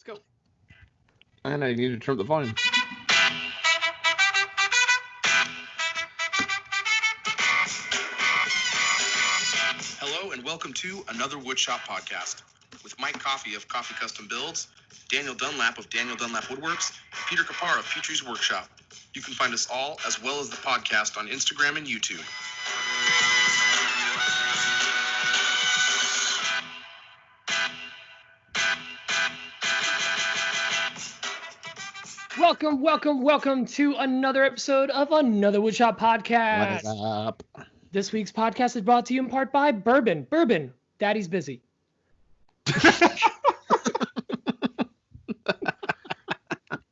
Let's go. And I need to turn up the volume. Hello and welcome to another Woodshop podcast with Mike Coffey of Coffey Custom Builds, Daniel Dunlap of Daniel Dunlap Woodworks, Peter Kapar of Petrie's Workshop. You can find us all as well as the podcast on Instagram and YouTube. Welcome to another episode of another Woodshop podcast. What is up? This week's podcast is brought to you in part by Bourbon. Bourbon, Daddy's busy.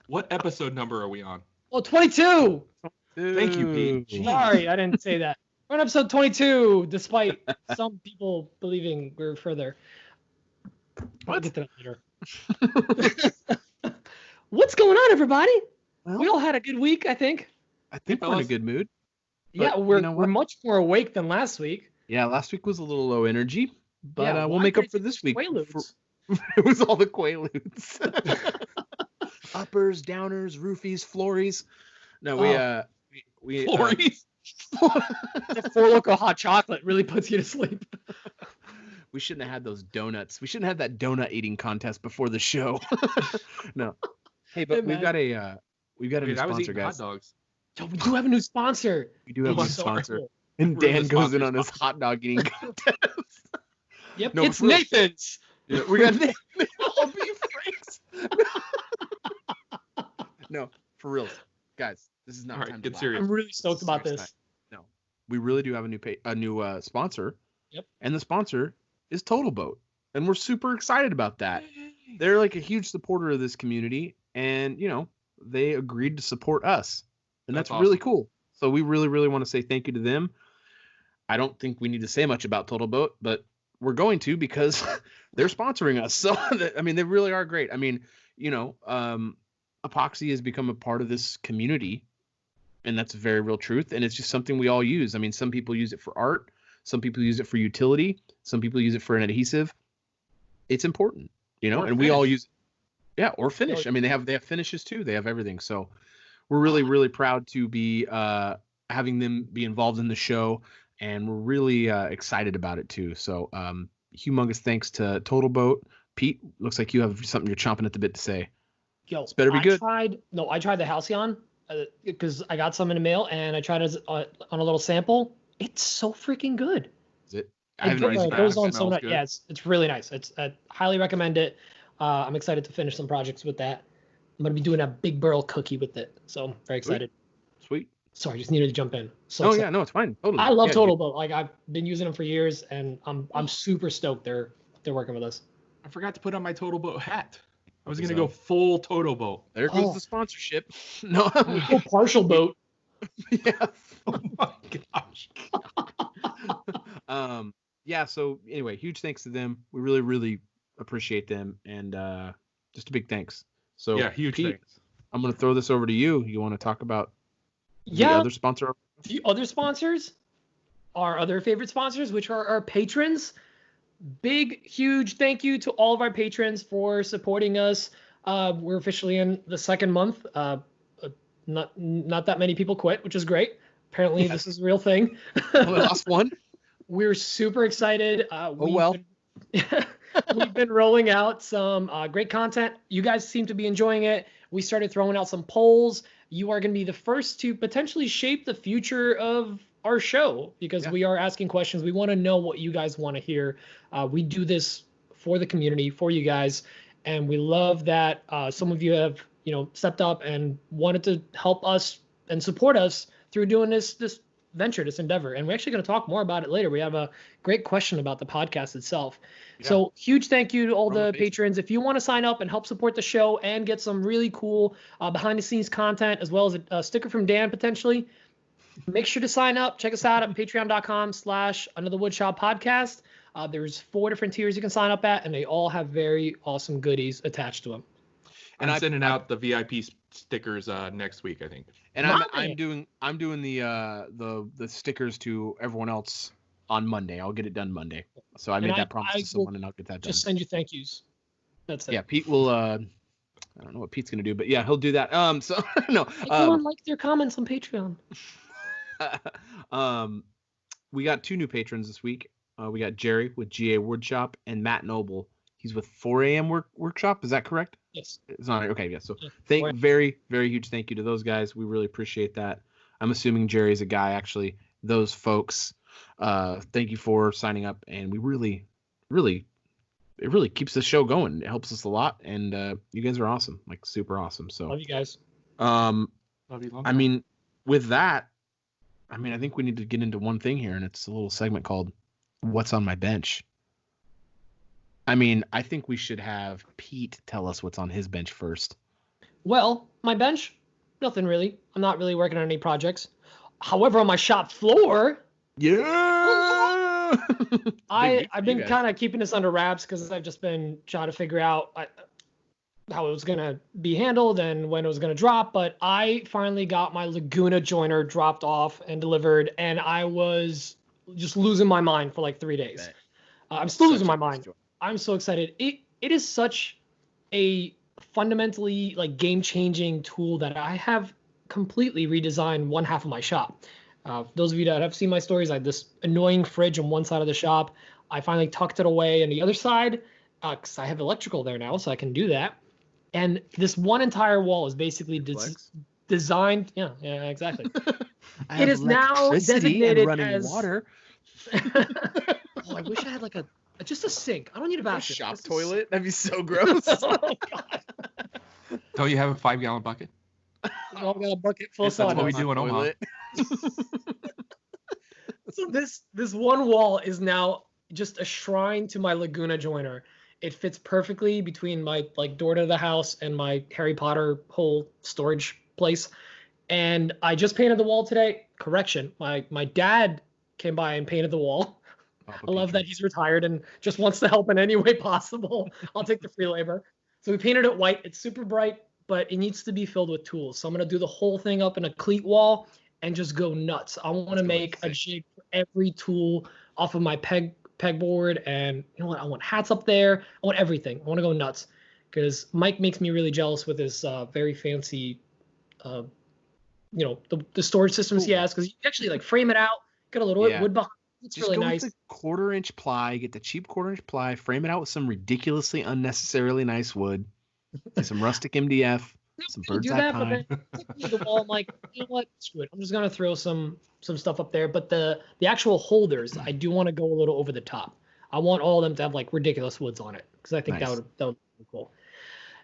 What episode number are we on? Oh, 22. Thank you, Pete. Jeez. Sorry, I didn't say that. We're on episode 22, despite some people believing we're further. I'll get to that later. What's going on, everybody? Well, We all had a good week, I think. I think we're in a good mood. Yeah, But we're you know what? much more awake than last week. Yeah, last week was a little low energy, but Yeah, we'll why make up did for you this use week. Quaaludes? It was all the Quaaludes. Uppers, downers, roofies, flories. No, we Florries? The Four Loko hot chocolate really puts you to sleep. we shouldn't have had those donuts. We shouldn't have that donut eating contest before the show. No. Hey, but Hey, we've man. got a new I was sponsor, eating guys. hot dogs. Yo, we do have a new sponsor. We do have Oh, a new so sponsor. cool. And We're the Dan goes in sponsor on his hot dog eating contest. Yep, No, it's for real. Nathan's. Yeah, we got all beef franks. No, for real, guys. This is not All right, time to get laugh. serious. I'm really stoked about Serious this. time. No, we really do have a new sponsor. Yep. And the sponsor is Total Boat, and we're super excited about that. They're like a huge supporter of this community, and they agreed to support us, and that's That's really awesome. cool. So we really want to say thank you to them. I don't think we need to say much about Total Boat, but we're going to because they're sponsoring us. So I mean, they really are great. I mean, epoxy has become a part of this community, and that's a very real truth. And it's just something we all use. I mean, some people use it for art, some people use it for utility, some people use it for an adhesive. It's important, Or and we all finish. use. Yeah, or finish. I mean, they have finishes too. They have everything. So we're really proud to be having them be involved in the show, and we're really excited about it too. So humongous thanks to Total Boat. Pete, looks like you have something you're chomping at the bit to say. Yo, This better be good. I tried the Halcyon because I got some in the mail and I tried it on a little sample. It's so freaking good. Is it? It haven't goes, used it it. goes It on so smells much. good. Yeah, it's really nice. I highly recommend it. I'm excited to finish some projects with that. I'm gonna be doing a big burl cookie with it, so I'm very excited. Sweet. Sorry, just needed to jump in. So Oh excited. yeah, no, it's fine. Totally. I love Yeah, Total Boat. Like I've been using them for years, and I'm super stoked they're working with us. I forgot to put on my Total Boat hat. I was What's going to go up? full Total Boat. There goes Oh. the sponsorship. No. Oh, partial boat. Yeah. Oh my gosh. Yeah, so anyway, huge thanks to them. We really appreciate them, and just a big thanks. So Yeah, huge Pete, thanks. I'm gonna throw this over to you. You want to talk about the Yeah, other sponsor? the other sponsors, our other favorite sponsors, which are our patrons. Big, huge thank you to all of our patrons for supporting us. We're officially in the second month. Not that many people quit, which is great. Apparently, Yes. this is a real thing. Only lost one. We're super excited. Well. We've been rolling out some great content. You guys seem to be enjoying it. We started throwing out some polls. You are going to be the first to potentially shape the future of our show because Yeah. we are asking questions. We want to know what you guys want to hear. We do this for the community, for you guys, and we love that some of you have stepped up and wanted to help us and support us through doing this venture, this endeavor. And we're actually going to talk more about it later. We have a great question about the podcast itself. Yeah. So huge thank you to all From the the basement. patrons. If you want to sign up and help support the show and get some really cool behind the scenes content, as well as a sticker from Dan potentially, make sure to sign up. Check us out at patreon.com/anotherwoodshop podcast. There's 4 different tiers you can sign up at, and they all have very awesome goodies attached to them. And I'm I- sending out the VIP stickers next week, I think. And Nice. I'm doing the stickers to everyone else on Monday. I'll get it done Monday. So I made And that promise I to someone, and I'll get that done. Just send you thank yous. That's it. Yeah, Pete will I don't know what Pete's gonna do, but yeah, he'll do that. So no. Everyone likes your comments on Patreon. We got 2 new patrons this week. We got Jerry with GA Woodshop and Matt Noble. He's with 4 a.m. Workshop. Is that correct? Yes. It's not okay. Yeah. So Yeah. very, very huge thank you to those guys. We really appreciate that. I'm assuming Jerry's a guy. Actually, those folks. Thank you for signing up, and we really, it really keeps the show going. It helps us a lot, and you guys are awesome, like super awesome. So Love you guys. Love you. I mean, with that, I think we need to get into one thing here, and it's a little segment called "What's on My Bench." I think we should have Pete tell us what's on his bench first. Well, my bench, nothing really. I'm not really working on any projects. However, on my shop floor, Yeah. I've been kind of keeping this under wraps because I've just been trying to figure out how it was going to be handled and when it was going to drop. But I finally got my Laguna joiner dropped off and delivered, and I was just losing my mind for like 3 days. I'm still losing my mind. I'm so excited. It is such a fundamentally like game-changing tool that I have completely redesigned one half of my shop. Those of you that have seen my stories, I had this annoying fridge on one side of the shop. I finally tucked it away on the other side because I have electrical there now, so I can do that. And this one entire wall is basically designed. Yeah, exactly. It is now designated as water. Oh, I wish I had like just a sink. I don't need a bathroom. Shop toilet. That'd be so gross. Oh God. Don't you have a 5-gallon bucket? We all got a bucket full of That's what we sawdust. do in Omaha. So this one wall is now just a shrine to my Laguna joiner. It fits perfectly between my like door to the house and my Harry Potter whole storage place. And I just painted the wall today. Correction, my dad came by and painted the wall. I love that he's retired and just wants to help in any way possible. I'll take the free labor. So we painted it white. It's super bright, but it needs to be filled with tools. So I'm going to do the whole thing up in a cleat wall and just go nuts. I want to make a jig for every tool off of my pegboard. And you know what? I want hats up there. I want everything. I want to go nuts because Mike makes me really jealous with his very fancy, the storage systems he has because you actually like frame it out, get a little wood behind. It's just really go nice. with the 1/4-inch ply, get the cheap 1/4-inch ply, frame it out with some ridiculously unnecessarily nice wood, some rustic MDF, some bird's eye pine. The wall, I'm like, you know what? Screw it. I'm just gonna throw some stuff up there. But the actual holders, I do want to go a little over the top. I want all of them to have like ridiculous woods on it because I think that would be cool.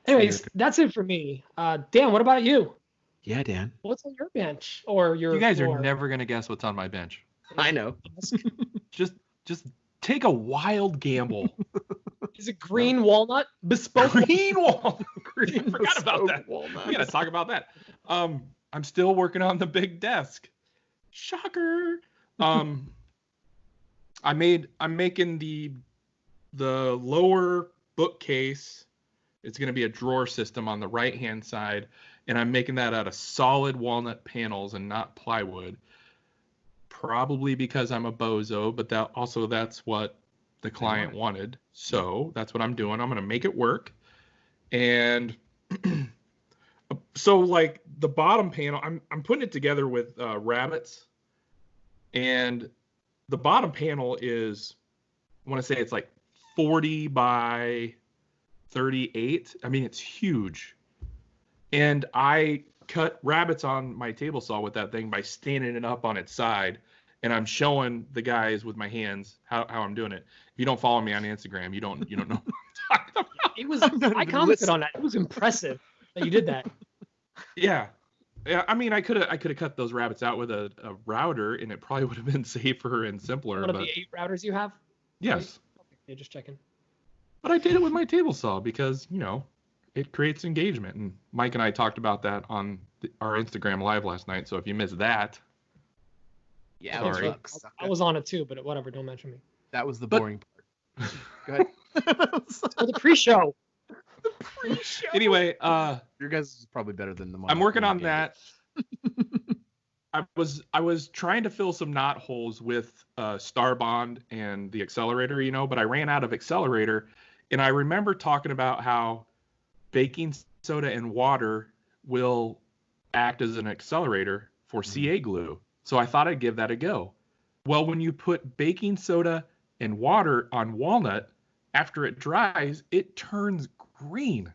Anyways, that's it for me. Dan, what about you? Yeah, Dan. What's on your bench or your? You guys floor? are never gonna guess what's on my bench. I know. Just take a wild gamble. Is it green walnut? Bespoke Green walnut. I forgot about that. Walnut. We gotta talk about that. I'm still working on the big desk. Shocker. I'm making the lower bookcase. It's gonna be a drawer system on the right hand side, and I'm making that out of solid walnut panels and not plywood. Probably because I'm a bozo, but that's what the client wanted. So that's what I'm doing. I'm going to make it work. And so like the bottom panel, I'm putting it together with rabbits. And the bottom panel is, I want to say it's like 40 by 38. It's huge. And I cut rabbits on my table saw with that thing by standing it up on its side, and I'm showing the guys with my hands how I'm doing it. If you don't follow me on Instagram, you don't know what I'm talking about. It was I commented on that. It was impressive that you did that. Yeah. I could have cut those rabbits out with a router, and it probably would have been safer and simpler. One of the 8 routers you have? Yes. Okay, just checking. But I did it with my table saw because it creates engagement, and Mike and I talked about that on our Instagram live last night. So if you missed that, yeah, sorry. I was on it too, but whatever. Don't mention me. That was the boring part. Go ahead. For the pre-show. Anyway, your guys is probably better than the one. I'm working on that. I was trying to fill some knot holes with Star Bond and the accelerator, but I ran out of accelerator, and I remember talking about how baking soda and water will act as an accelerator for CA glue. So I thought I'd give that a go. Well, when you put baking soda and water on walnut, after it dries, it turns green.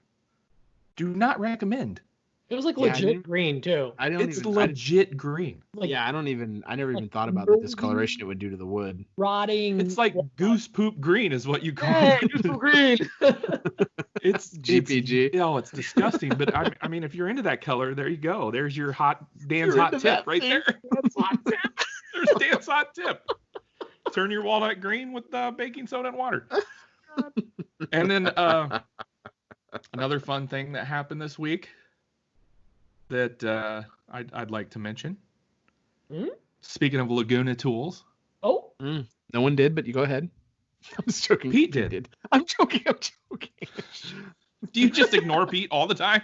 Do not recommend. It was like legit green too. It's legit green. Like, I never even thought about the discoloration it would do to the wood. Rotting. It's like goose poop green is what you call it. Goose poop green. It's GPG. It's disgusting. But I mean, if you're into that color, there you go. There's your Dan's hot tip right there. Dan's hot tip. There's Dan's hot tip. Turn your walnut green with baking soda and water. And then another fun thing that happened this week that I'd like to mention. Speaking of Laguna tools. Oh. No one did, but you go ahead. I'm just joking. Pete did. I'm joking. Do you just ignore Pete all the time?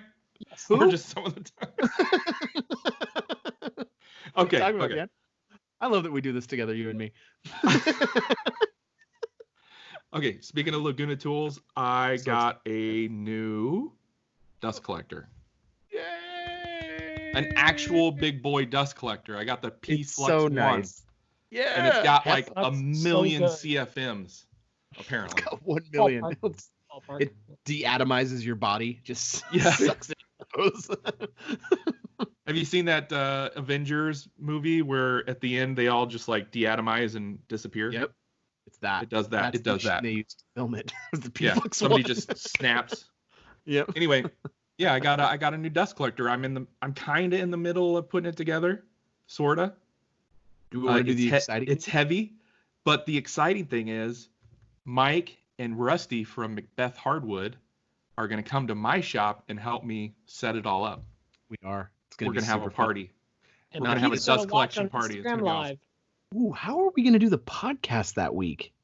Yes. Or just some of the time? Okay. I love that we do this together, you and me. Okay, speaking of Laguna tools, I got a new dust collector. Yay! An actual big boy dust collector. I got the P-Flux so 1. nice. Yeah. And it's got like that's a million so CFMs, apparently. It's got 1 million. Ballpark. It deatomizes your body. Just Yeah. sucks it those. Have you seen that Avengers movie where at the end they all just like deatomize and disappear? Yep. It's that. It does that. That's It does the that. They used to film it. The Yeah. P-Flux Somebody one. just snaps. Yep. Anyway, yeah, I got a new dust collector. I'm kind of in the middle of putting it together, sorta. Do we want to do the exciting? It's heavy, but the exciting thing is Mike and Rusty from Macbeth Hardwood are going to come to my shop and help me set it all up. We are. We're going to have a party. And We're going to have a dust collection party. It's Instagram gonna be Live. awesome. Ooh, how are we going to do the podcast that week?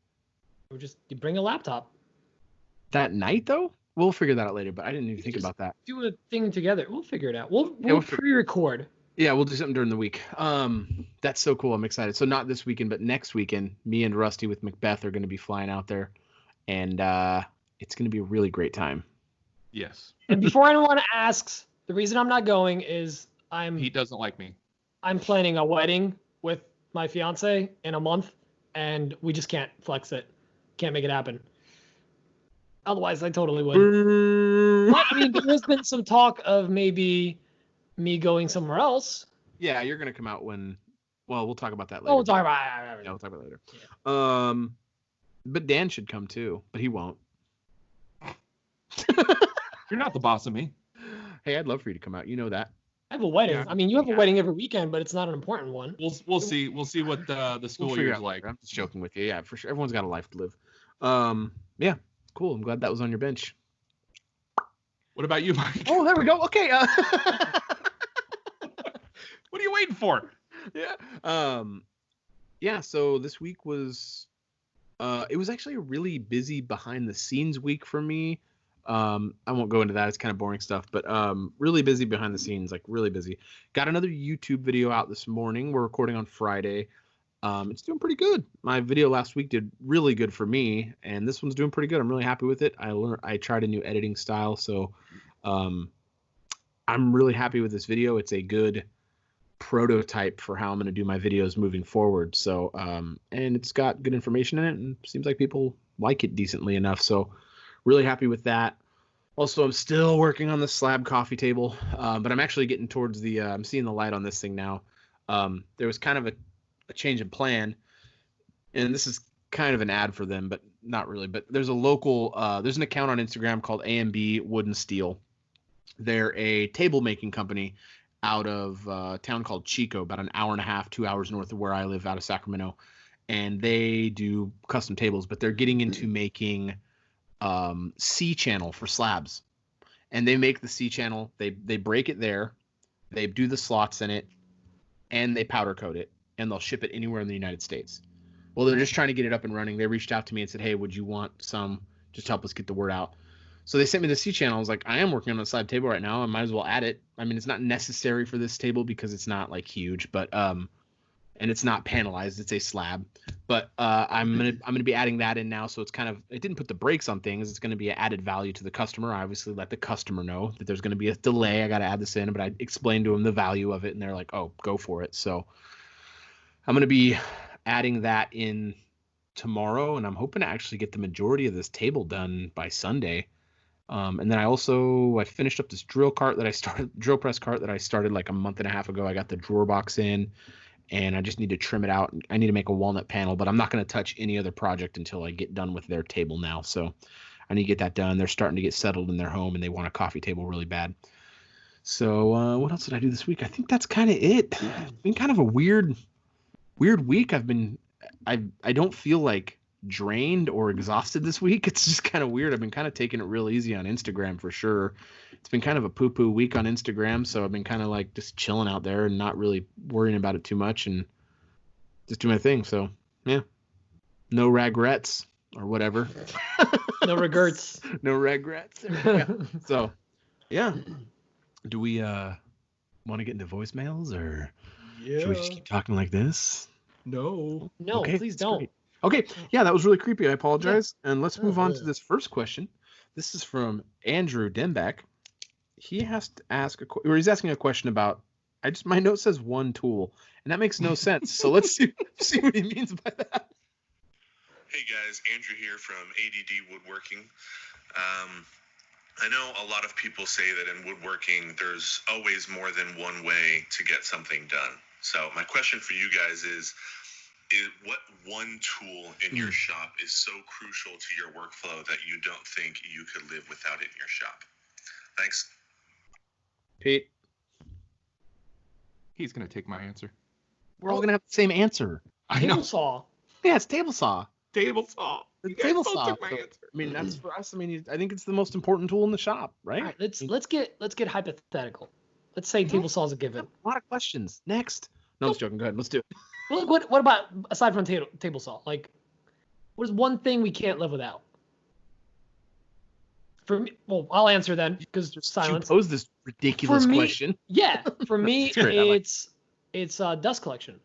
You bring a laptop. That night, though? We'll figure that out later, but I didn't even think about that. Do a thing together. We'll figure it out. We'll we'll pre-record. Yeah, we'll do something during the week. That's so cool. I'm excited. So not this weekend, but next weekend, me and Rusty with Macbeth are going to be flying out there, and it's going to be a really great time. Yes. And before anyone asks, the reason I'm not going is He doesn't like me. I'm planning a wedding with my fiance in a month, and we just can't flex it. Can't make it happen. Otherwise, I totally would. But, I mean, there has been some talk of maybe me going somewhere else. Yeah, you're going to come out when. Well, we'll talk about that later. Oh, we'll talk about it. Yeah, we'll talk about it later. Yeah. But Dan should come too, but he won't. You're not the boss of me. Hey, I'd love for you to come out. You know that. I have a wedding. Yeah. I mean, you have a wedding every weekend, but it's not an important one. We'll see. We'll see what the school We'll figure year's it out like. later. I'm just joking with you. Yeah, for sure. Everyone's got a life to live. Yeah, cool. I'm glad that was on your bench. What about you, Mike? Oh, there we go. Okay. What are you waiting for? Yeah. Yeah. So this week was, it was actually a really busy behind the scenes week for me. I won't go into that. It's kind of boring stuff, but really busy behind the scenes, like really busy. Got another YouTube video out this morning. We're recording on Friday. It's doing pretty good. My video last week did really good for me, and this one's doing pretty good. I'm really happy with it. I tried a new editing style, so I'm really happy with this video. It's a good prototype for how I'm going to do my videos moving forward. So, and it's got good information in it, and seems like people like it decently enough. So, really happy with that. Also, I'm still working on the slab coffee table, but I'm actually getting towards the. I'm seeing the light on this thing now. There was kind of a change in plan, and this is kind of an ad for them, but not really. But there's a local. There's an account on Instagram called A&B Wood and Steel. They're a table making company out of a town called Chico, about an hour and a half, 2 hours north of where I live, out of Sacramento, and they do custom tables. But they're getting into making C channel for slabs, and they make the C channel. They break it there, they do the slots in it, and they powder coat it, and they'll ship it anywhere in the United States. Well, they're just trying to get it up and running. They reached out to me and said, hey, would you want some, just help us get the word out. So they sent me the C channel. I was like, I am working on a slab table right now. I might as well add it. I mean, it's not necessary for this table because it's not like huge, but and it's not panelized; it's a slab. But I'm gonna be adding that in now, so it's kind of, it didn't put the brakes on things. It's gonna be an added value to the customer. I obviously let the customer know that there's gonna be a delay. I got to add this in, but I explained to them the value of it, and they're like, "Oh, go for it." So I'm gonna be adding that in tomorrow, and I'm hoping to actually get the majority of this table done by Sunday. And then I finished up this drill press cart that I started like a month and a half ago. I got the drawer box in, and I just need to trim it out. I need to make a walnut panel, but I'm not going to touch any other project until I get done with their table now. So I need to get that done. They're starting to get settled in their home, and they want a coffee table really bad. So what else did I do this week? I think that's kind of it. It's been kind of a weird week. I don't feel like drained or exhausted this week. It's just kind of weird. I've been kind of taking it real easy on Instagram for sure. It's been kind of a poo-poo week on Instagram, so I've been kind of like just chilling out there and not really worrying about it too much and just doing my thing. So yeah, no regrets or whatever. No regrets. No regrets. Yeah. So yeah, do we want to get into voicemails, or should we just keep talking like this? No, Okay, please don't. great. Okay, yeah, that was really creepy. I apologize. Yeah. And let's move on to this first question. This is from Andrew Denbeck. He has to ask he's asking a question about, my note says one tool, and that makes no sense. So let's see what he means by that. Hey guys, Andrew here from ADD Woodworking. I know a lot of people say that in woodworking, there's always more than one way to get something done. So my question for you guys is what one tool in your shop is so crucial to your workflow that you don't think you could live without it in your shop? Thanks. Pete. He's going to take my answer. We're all going to have the same answer. Table saw. Yeah, it's table saw. Table saw. The table saw. So, I mean, that's for us. I mean, I think it's the most important tool in the shop, right? All right, let's get hypothetical. Let's say table saw is a given. A lot of questions. Next. No, I'm just joking. Go ahead. Let's do it. Well, what about, aside from table saw? Like, what is one thing we can't live without? For me, well, I'll answer then because there's silence. You pose this ridiculous question. Yeah, for me, it's dust collection.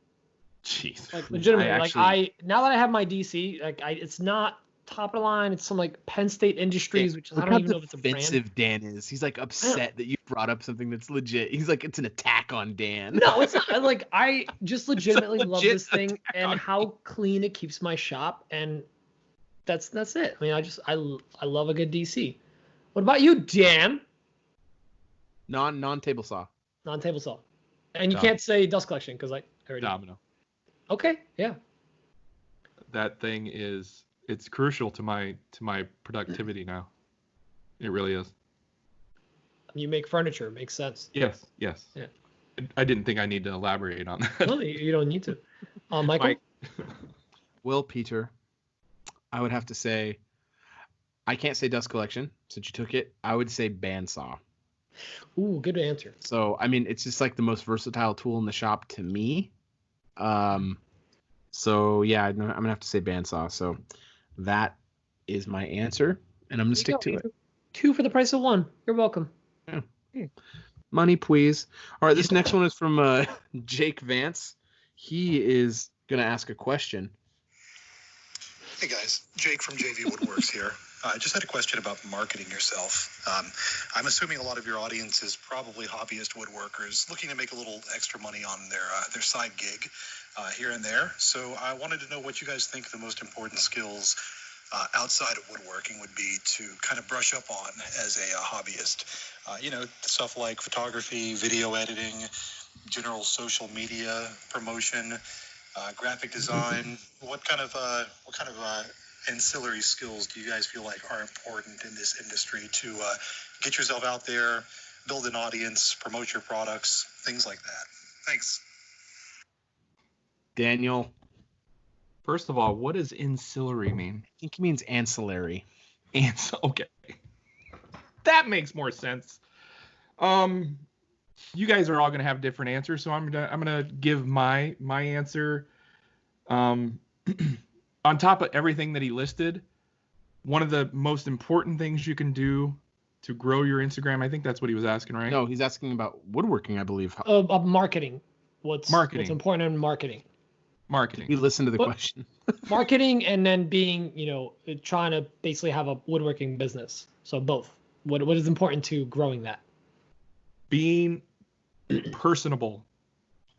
Jeez. Like legitimately, now that I have my DC, it's not top of the line. It's some like Penn State Industries, which I don't even know if it's a brand. Offensive Dan is. He's like upset that you brought up something that's legit. He's like, it's an attack on Dan. No, it's not. Like, I just legitimately love this thing and how clean it keeps my shop, and that's it. I mean, I love a good DC. What about you, Dan? Non table saw. Non-table saw. And you can't say dust collection because I already. Domino. Okay, yeah. That thing it's crucial to my productivity now. It really is. You make furniture, it makes sense. Yes. Yeah. I didn't think I need to elaborate on that. No, you don't need to. Michael? Well, Peter, I would have to say, I can't say dust collection since you took it. I would say bandsaw. Ooh, good answer. So, I mean, it's just like the most versatile tool in the shop to me. So yeah, I'm gonna have to say bandsaw. So that is my answer, and I'm gonna stick to it. 2 for the price of 1. You're welcome. Yeah. Money, please. All right, this next one is from Jake Vance. He is gonna ask a question. Hey guys, Jake from JV Woodworks here. I just had a question about marketing yourself. I'm assuming a lot of your audience is probably hobbyist woodworkers looking to make a little extra money on their side gig here and there. So I wanted to know what you guys think the most important skills outside of woodworking would be to kind of brush up on as a hobbyist. Stuff like photography, video editing, general social media promotion, graphic design. What kind of ancillary skills do you guys feel like are important in this industry to get yourself out there, build an audience, promote your products, things like that? Thanks. Daniel. First of all, what does ancillary mean? I think it means ancillary. Okay. That makes more sense. You guys are all going to have different answers, so I'm gonna give my answer. On top of everything that he listed, one of the most important things you can do to grow your Instagram, I think that's what he was asking, right? No, he's asking about woodworking, I believe. Marketing. What's important in marketing? Marketing. We listen to the But- question. Marketing and then being, trying to basically have a woodworking business. So both. What is important to growing that? Being personable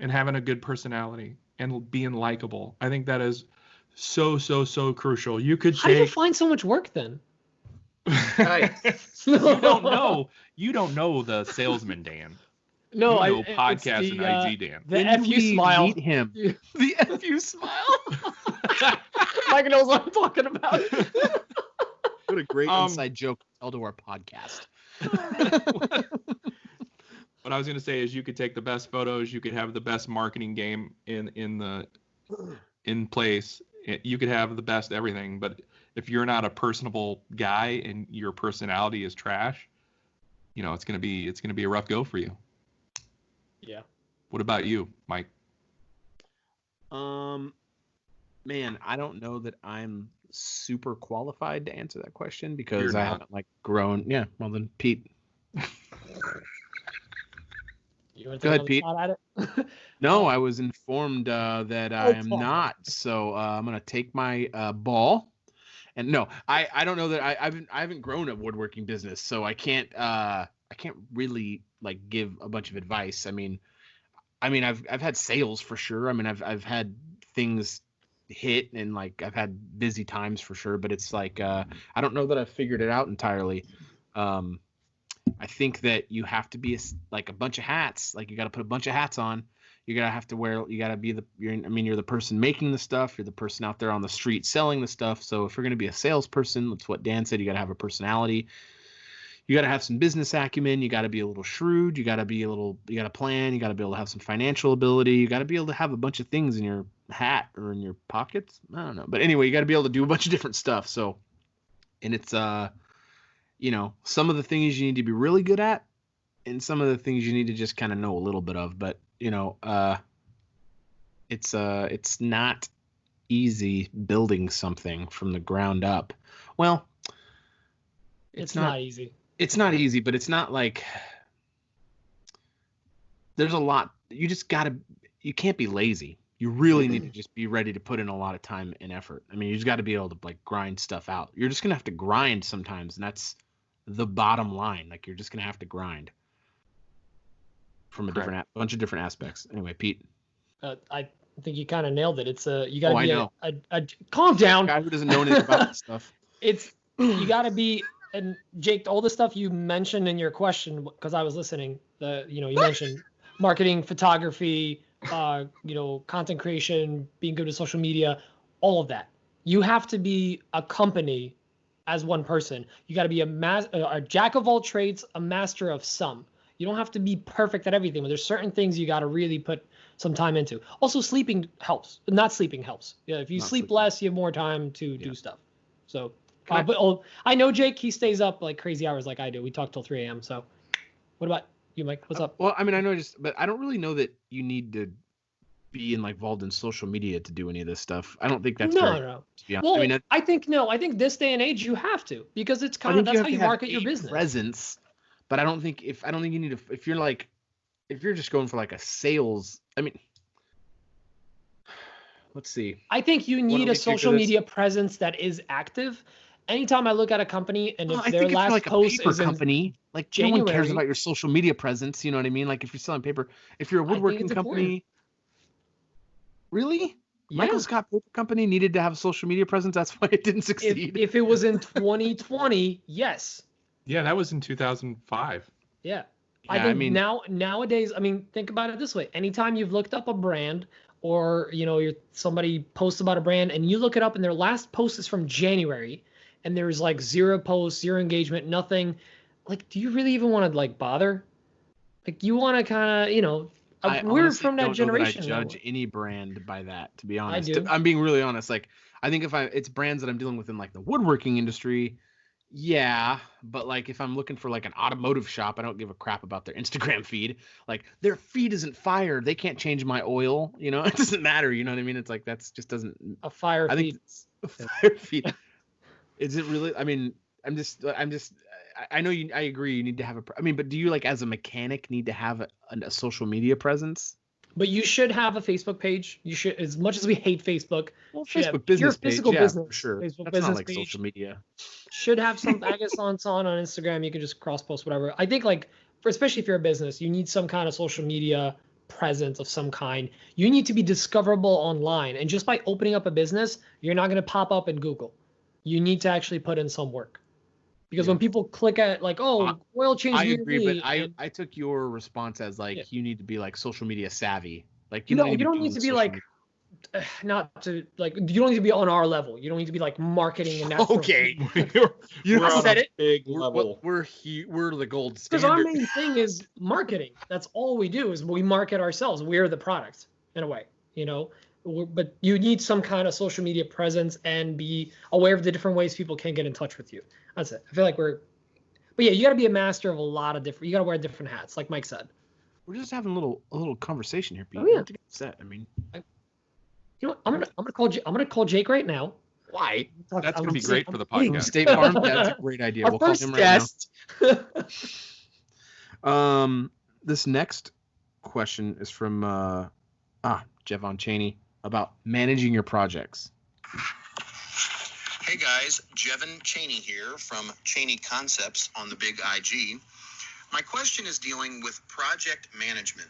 and having a good personality and being likable. I think that is so crucial. You could How do you take find so much work then? Nice. You don't know the salesman Dan. No, You know it's podcast the, and IG Dan. The When do FU we smile. meet him? The FU smile. Mike knows what I'm talking about. What a great Um, inside joke to tell to our podcast. What I was gonna say is you could take the best photos, you could have the best marketing game in place, you could have the best everything, but if you're not a personable guy and your personality is trash, it's gonna be a rough go for you. Yeah. What about you, Mike? Man, I don't know that I'm super qualified to answer that question because You're I not. haven't grown. Yeah, well then Pete. You want Go to ahead, take Pete. another shot at it? No, I was informed that I am fine. not. So I'm gonna take my ball. And no, I don't know that I haven't grown a woodworking business, so I can't really give a bunch of advice. I mean I've had sales for sure. I mean I've had things hit and I've had busy times for sure, but it's I don't know that I've figured it out entirely. I think that you have to be a bunch of hats. You got to put a bunch of hats on. You gotta have to wear. You gotta be you're the person making the stuff. You're the person out there on the street selling the stuff. So if you're gonna be a salesperson, that's what Dan said. You gotta have a personality. You gotta have some business acumen. You gotta be a little shrewd. You gotta plan. You gotta be able to have some financial ability. You gotta be able to have a bunch of things in your hat or in your pockets. I don't know, but anyway, you gotta be able to do a bunch of different stuff. So, and it's some of the things you need to be really good at, and some of the things you need to just kind of know a little bit of. But it's not easy building something from the ground up. Well, It's not easy. It's not easy, but it's not there's a lot. You can't be lazy. You really need to just be ready to put in a lot of time and effort. I mean, you just got to be able to grind stuff out. You're just going to have to grind sometimes, and that's the bottom line. You're just going to have to grind from a bunch of different aspects. Anyway, Pete. I think you kind of nailed it. It's you got to be I know. a calm down. A guy who doesn't know anything about this stuff. You got to be, and Jake, all the stuff you mentioned in your question, because I was listening, you mentioned marketing, photography, content creation, being good with social media, all of that. You have to be a company as one person. You got to be a jack of all trades, a master of some. You don't have to be perfect at everything, but there's certain things you got to really put some time into. Also, sleeping helps. Not sleeping helps. Yeah, if you sleep less, you have more time to do stuff. So, I know Jake, he stays up crazy hours like I do. We talk till 3 a.m. So, what about you, Mike? What's up? Well, I mean, I know but I don't really know that you need to be involved in social media to do any of this stuff. I don't think that's no. To be honest. Well, I think this day and age you have to, because it's that's how you market your business. Presence, but I don't think you need to. If you're just going for a sales, I mean, let's see. I think you need a social media presence that is active. Anytime I look at a company and if their last post is company, January, no one cares about your social media presence. You know what I mean? If you're selling paper, if you're a woodworking company. Really? Yeah. Michael Scott Paper Company needed to have a social media presence. That's why it didn't succeed. If it was in 2020, yes. Yeah, that was in 2005. Yeah. I think nowadays, think about it this way. Anytime you've looked up a brand or, somebody posts about a brand and you look it up and their last post is from January and there's 0 posts, 0 engagement, nothing. Do you really even want to bother? You want to kind of, we're from that generation. I judge any brand by that, to be honest. I do. I'm being really honest. I think it's brands that I'm dealing with in the woodworking industry, yeah. But if I'm looking for an automotive shop, I don't give a crap about their Instagram feed. Their feed isn't fire. They can't change my oil. It doesn't matter. You know what I mean? It's that's just doesn't. A fire feed. I think a fire feed. Is it really? I mean, I'm just. I know you. I agree. You need to have but do you as a mechanic need to have a social media presence? But you should have a Facebook page. You should, as much as we hate Facebook, Well, should have Facebook business your page, physical yeah, business. for sure. Facebook That's business not like page social media. should have some. I guess on Instagram, you can just cross post whatever. I think like especially if you're a business, you need some kind of social media presence of some kind. You need to be discoverable online, and just by opening up a business, you're not going to pop up in Google. You need to actually put in some work. Because when people click at like, oh, oil change, I near agree, me, but I took your response as like you need to be like social media savvy. Like you don't don't need to be like not to like you don't need to be on our level. You don't need to be like marketing and that. Okay, we're said it. Big level. We're the gold standard. Because our main thing is marketing. That's all we do is we market ourselves. We're the product in a way, you know. But you need some kind of social media presence and be aware of the different ways people can get in touch with you. That's it. I feel like but yeah, you got to be a master of a lot of different. You got to wear different hats, like Mike said. We're just having a little conversation here, Pete. Oh, yeah. Don't get upset. I mean, you know what? I'm gonna call Jake right now. Why? That's gonna be great for the podcast. State Farm. That's a great idea. Our we'll call first him right guest. now. This next question is from Jevon Cheney about managing your projects. Hey guys, Jevon Cheney here from Cheney Concepts on the Big IG. My question is dealing with project management.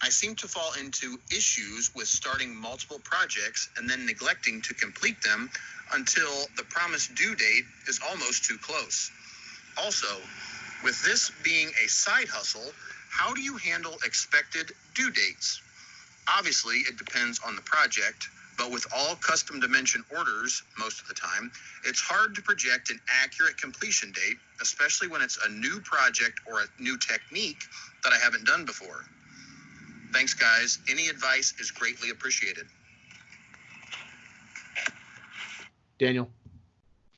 I seem to fall into issues with starting multiple projects and then neglecting to complete them until the promised due date is almost too close. Also, with this being a side hustle, how do you handle expected due dates? Obviously, it depends on the project, but with all custom dimension orders, most of the time, it's hard to project an accurate completion date, especially when it's a new project or a new technique that I haven't done before. Thanks, guys. Any advice is greatly appreciated. Daniel?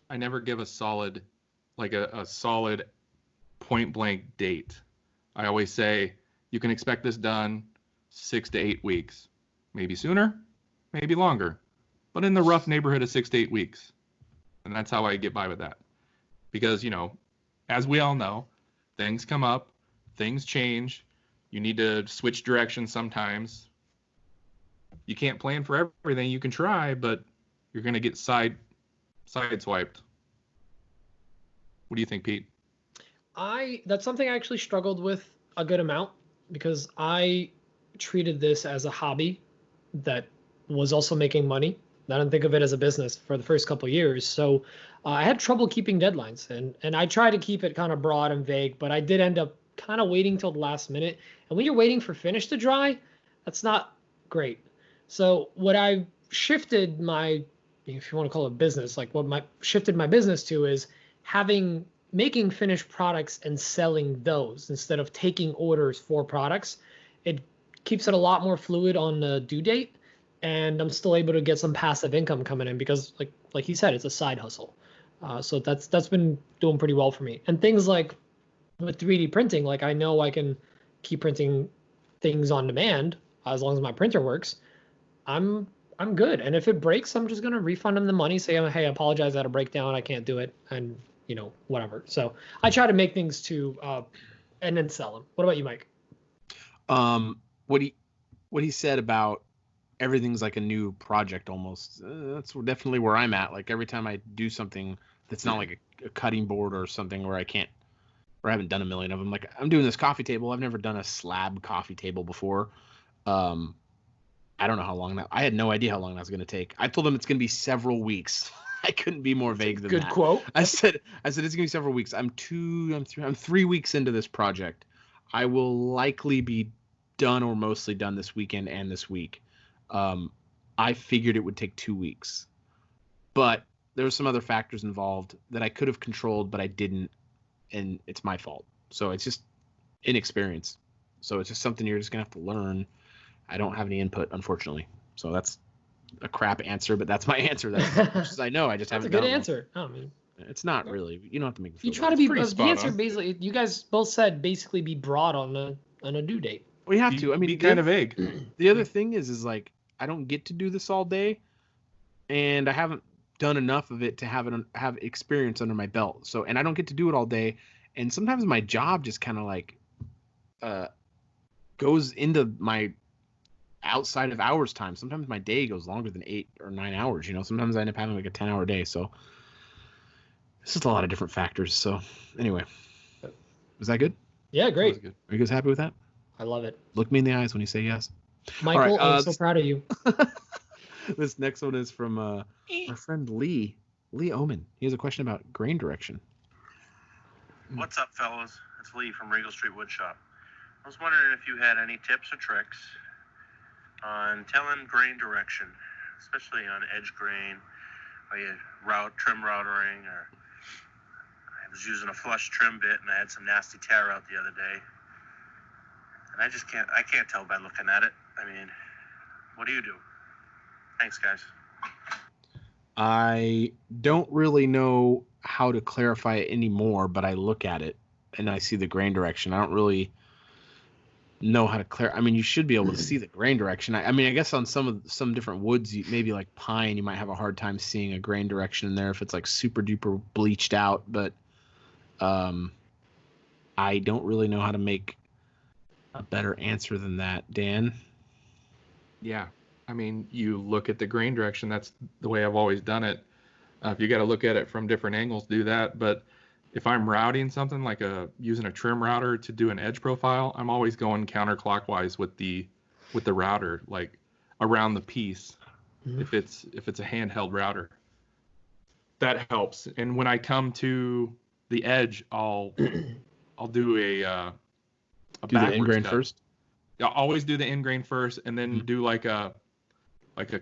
I never give a solid point blank date. I always say you can expect this done 6 to 8 weeks, maybe sooner, maybe longer, but in the rough neighborhood of 6 to 8 weeks. And that's how I get by with that. Because, you know, as we all know, things come up, things change. You need to switch directions sometimes. You can't plan for everything. You can try, but you're going to get sideswiped. What do you think, Pete? That's something I actually struggled with a good amount because I treated this as a hobby that was also making money. I didn't think of it as a business for the first couple of years. So I had trouble keeping deadlines and I tried to keep it kind of broad and vague, but I did end up kind of waiting till the last minute. And when you're waiting for finish to dry, that's not great. So what I shifted if you want to call it business, like shifted my business to is making finished products and selling those instead of taking orders for products. It keeps it a lot more fluid on the due date, and I'm still able to get some passive income coming in because like you said, it's a side hustle. So that's been doing pretty well for me. And things like with 3D printing, like I know I can keep printing things on demand as long as my printer works. I'm good. And if it breaks, I'm just gonna refund them the money, say, hey, I apologize, I had a breakdown, I can't do it, and you know, whatever. So I try to make things and then sell them. What about you, Mike? What he said about everything's like a new project almost. That's definitely where I'm at. Like every time I do something that's not like a cutting board or something where I haven't done a million of them. Like I'm doing this coffee table. I've never done a slab coffee table before. I don't know how long I had no idea how long that was going to take. I told them it's going to be several weeks. I couldn't be more vague than that. Good quote. I said it's going to be several weeks. I'm 3 weeks into this project. I will likely be done or mostly done this weekend and this week. I figured it would take 2 weeks, but there were some other factors involved that I could have controlled, but I didn't, and it's my fault. So it's just inexperience. So it's just something you're just gonna have to learn. I don't have any input, unfortunately. So that's a crap answer, but that's my answer. That's as much as I know. I just haven't. That's a good done answer. I mean, it's not really. You don't have to make. You try to be. The answer basically, you guys both said basically be broad on a due date. We have to. I mean, be kind of vague. The other thing is like I don't get to do this all day, and I haven't done enough of it to have experience under my belt. So, and I don't get to do it all day, and sometimes my job just kind of like goes into my outside of hours time. Sometimes my day goes longer than 8 or 9 hours. Sometimes I end up having like a 10-hour day. So it's just a lot of different factors. So anyway, was that good? Yeah, great. Good. Are you guys happy with that? I love it. Look me in the eyes when you say yes. Michael, I'm so proud of you. This next one is from our friend Lee Oman. He has a question about grain direction. What's up, fellas? It's Lee from Regal Street Woodshop. I was wondering if you had any tips or tricks on telling grain direction, especially on edge grain, or you trim routering, or I was using a flush trim bit and I had some nasty tear out the other day. And I can't tell by looking at it. I mean, what do you do? Thanks, guys. I don't really know how to clarify it anymore, but I look at it and I see the grain direction. I don't really know how to clarify. I mean, you should be able to see the grain direction. I mean, I guess on some different woods, maybe like pine, you might have a hard time seeing a grain direction in there if it's like super duper bleached out. But I don't really know how to make a better answer than that, Dan. Yeah, I mean, you look at the grain direction. That's the way I've always done it. If you got to look at it from different angles, do that. But if I'm routing something like using a trim router to do an edge profile, I'm always going counterclockwise with the router, like around the piece. Mm-hmm. If it's a handheld router, that helps. And when I come to the edge, I'll do a do the end grain first. I'll always do the end grain first, and then do like a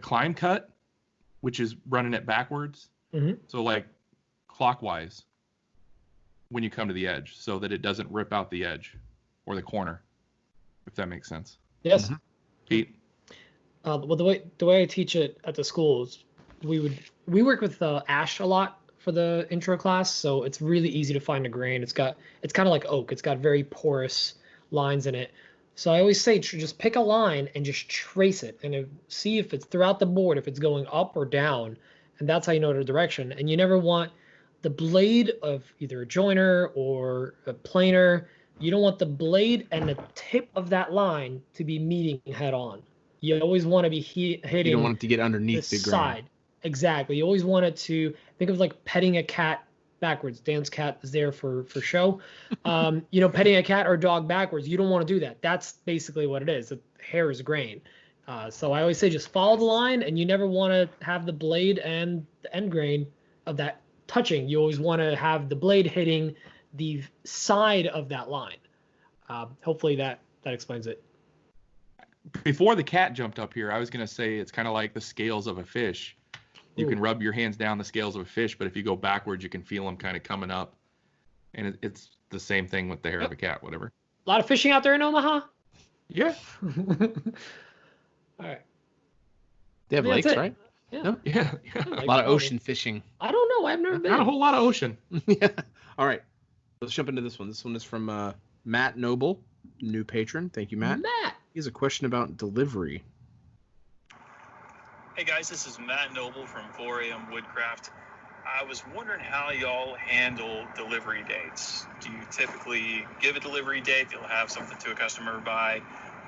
climb cut, which is running it backwards. Mm-hmm. So like clockwise when you come to the edge, so that it doesn't rip out the edge or the corner, if that makes sense. Yes. Mm-hmm. Pete? Well, the way I teach it at the schools, we work with ash a lot for the intro class, so it's really easy to find a grain. It's kind of like oak. It's got very porous lines in it. So I always say just pick a line and just trace it and see if it's throughout the board, if it's going up or down, and that's how you know the direction. And you never want the blade of either a joiner or a planer. You don't want the blade and the tip of that line to be meeting head on. You always want to be hitting. You don't want it to get underneath the grain. Side. Exactly. You always want it to think of like petting a cat backwards. Dan's cat is there for show. Petting a cat or a dog backwards. You don't want to do that. That's basically what it is. The hair is grain. So I always say just follow the line, and you never want to have the blade and the end grain of that touching. You always want to have the blade hitting the side of that line. Hopefully that explains it. Before the cat jumped up here, I was going to say it's kind of like the scales of a fish. You can rub your hands down the scales of a fish, but if you go backwards, you can feel them kind of coming up. And it's the same thing with the hair of a cat, whatever. A lot of fishing out there in Omaha? Yeah. All right. They have lakes, right? Yeah. No? Yeah. A lot of ocean fishing. I don't know. I've never been. Not a whole lot of ocean. Yeah. All right. Let's jump into this one. This one is from Matt Nobel, new patron. Thank you, Matt. He has a question about delivery. Hey guys, this is Matt Noble from 4AM Woodcraft. I was wondering how y'all handle delivery dates. Do you typically give a delivery date that you'll have something to a customer by,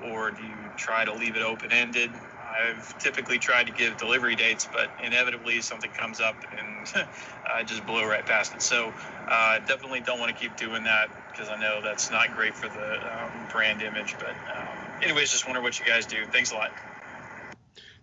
or do you try to leave it open-ended? I've typically tried to give delivery dates, but inevitably something comes up and I just blow right past it. So definitely don't want to keep doing that, because I know that's not great for the brand image. But anyways, just wonder what you guys do. Thanks a lot.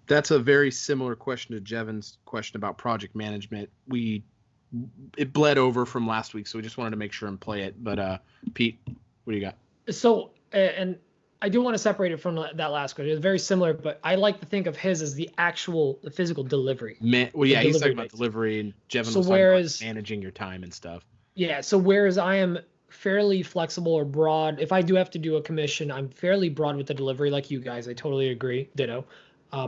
That's a very similar question to Jevon's question about project management. It bled over from last week, so we just wanted to make sure and play it. But Pete, what do you got? So, and I do want to separate it from that last question. It's very similar, but I like to think of his as the physical delivery. He's talking about delivery, and Jevon was talking about managing your time and stuff. Yeah, so whereas I am fairly flexible or broad, if I do have to do a commission, I'm fairly broad with the delivery, like you guys. I totally agree. Ditto.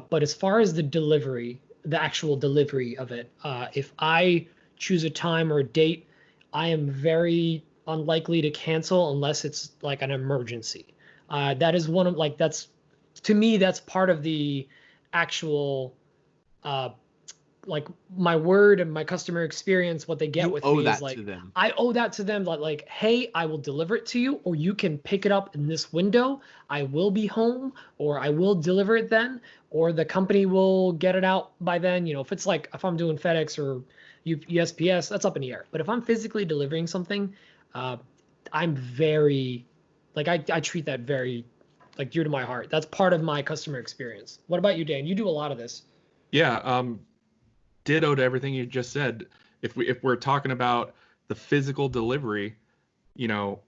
But as far as the delivery, the actual delivery of it, if I choose a time or a date, I am very unlikely to cancel unless it's like an emergency. That is to me, that's part of the actual like my word and my customer experience, what they get with me is like, I owe that to them. Like, hey, I will deliver it to you, or you can pick it up in this window. I will be home, or I will deliver it then, or the company will get it out by then. You know, if it's like, if I'm doing FedEx or USPS, that's up in the air. But if I'm physically delivering something, I'm very, like, I treat that very, like, dear to my heart. That's part of my customer experience. What about you, Dan? You do a lot of this. Yeah, ditto to everything you just said. If we're talking about the physical delivery, you know,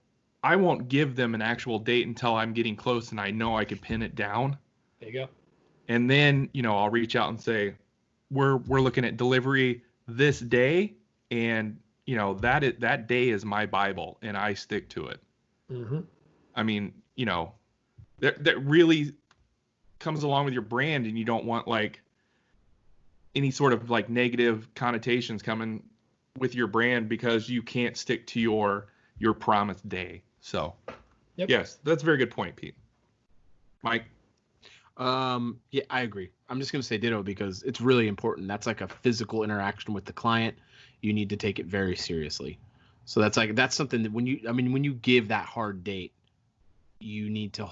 I won't give them an actual date until I'm getting close and I know I can pin it down. There you go. And then, you know, I'll reach out and say, we're looking at delivery this day, and you know, that day is my Bible and I stick to it. Mm-hmm. I mean, you know, that really comes along with your brand, and you don't want like any sort of like negative connotations coming with your brand because you can't stick to your promised day. So yes, that's a very good point, Pete. Mike? Yeah, I agree. I'm just going to say ditto because it's really important. That's like a physical interaction with the client. You need to take it very seriously. So that's something that when you give that hard date, you need to